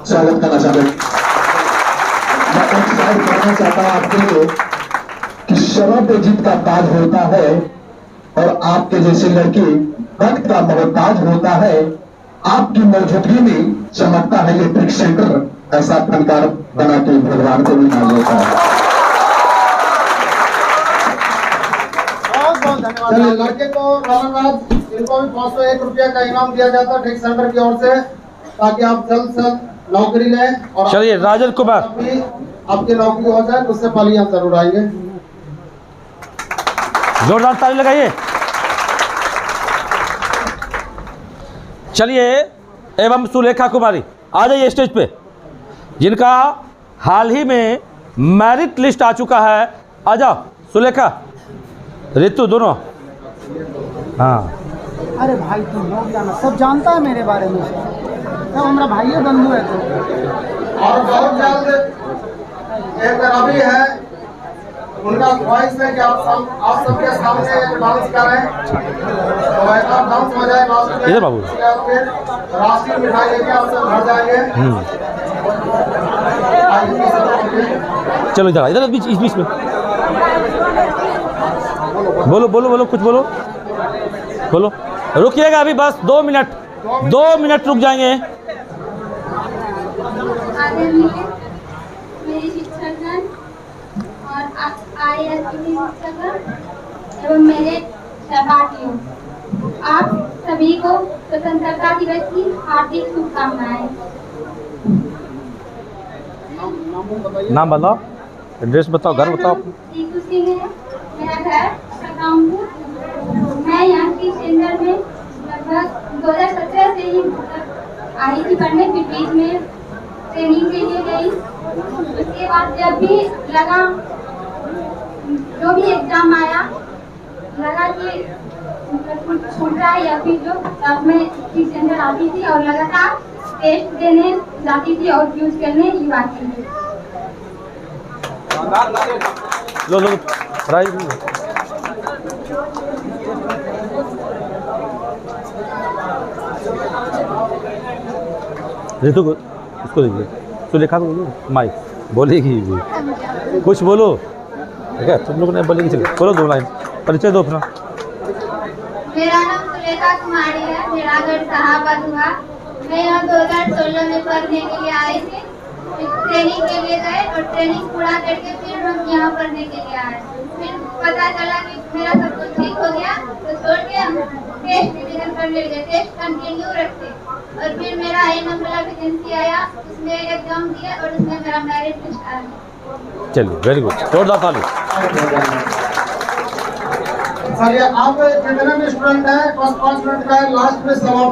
स्वागत करना चाहता हूँ। मैं एक्साइट करना चाहता हूँ आपके लिए कि शर्म पे जीत का ताज होता है और आपके जैसे लड़की वक्त का मोहताज होता है। आपकी मौजूदगी में चमकता है ये ट्रिक सेंटर। ऐसा फनकार बना के भगवान को भी मान लेता है। बहुत बहुत धन्यवाद। लड़के को धन्यवाद। इनको भी 501 रुपया का इनाम दिया जाता है ट्रिक सेंटर की ओर से, ताकि आप जल्द से जल्द नौकरी लें। और चलिए राजन कुमार आपकी नौकरी हो जाए तो उससे पहले हम जरूर आएंगे। जोरदार ताली लगाइए। चलिए एवं सुलेखा कुमारी आ जाइए स्टेज पे, जिनका हाल ही में मेरिट लिस्ट आ चुका है। आ जाओ सुलेखा, ऋतु दोनों। हाँ अरे भाई तुम लोग जाना, सब जानता है मेरे बारे में, सब हमारा भाई बंधु है। तो और बहुत जल्द एक रवि है, उनका ख्वाहिश है कि आप सबके सामने डांस करें, तो ऐसा डांस हो जाए इधर बाबू। राष्ट्रीय मिठाई लेके आप सब घर जाएंगे। चलो इधर इधर बीच बीच में बोलो बोलो बोलो कुछ बोलो बोलो। रुकिएगा अभी बस 2 मिनट रुक जाएंगे। मेरी शिक्षकगण और IAS की शिक्षकगण एवं मेरे सहपाठियों, आप सभी को स्वतंत्रता दिवस की हार्दिक शुभकामनाएं। नाम बताओ, एड्रेस बताओ, घर बताओ। सीकू सिंह है, मेरा घर सकामपुर। मैं यहाँ की सेंटर में लगभग 2017 से ही आई थी पढ़ने, फिर बीच में ट्रेनिंग के लिए गई। उसके बाद जब भी लगा, जो भी एग्जाम आया, लगा कि कुछ छूट रहा है या फिर जो, तब मैं इस सेंटर आती थी और लगातार टेस्ट देने जाती थी और यूज करने की बात थी। लो प्राइज ऋतु को इसको दीजिए। सुलेखा को बोलो, माइक बोलेगी भी, कुछ बोलो। ठीक है तुम लोग ने बोलेगी, चलिए बोलो 2 लाइन, परिचय दो अपना। मेरा नाम सुलेखा कुमारी है, मेरा घर साहबाद हुआ। मैं यहाँ 2016 में पढ़ने के लिए आई थी, ट्रेनिंग के लिए गए और ट्रेनिंग पूरा करके फिर हम यहाँ पढ़ने के लिए आए। फिर पता चला कि मेरा सब कुछ ठीक हो गया, तो छोड़ के हम टेस्ट रिवीजन करने लगे। टेस्ट कंटिन्यू रखते और फिर मेरा ANM वैकेंसी आया, उसमें एग्जाम दिया और उसमें मेरा मेरिट लिस्ट आ गया। चलिए वेरी गुड, जोरदार ताली। चलिए आप कितने स्टूडेंट हैं? 5 मिनट का लास्ट में समाप्त।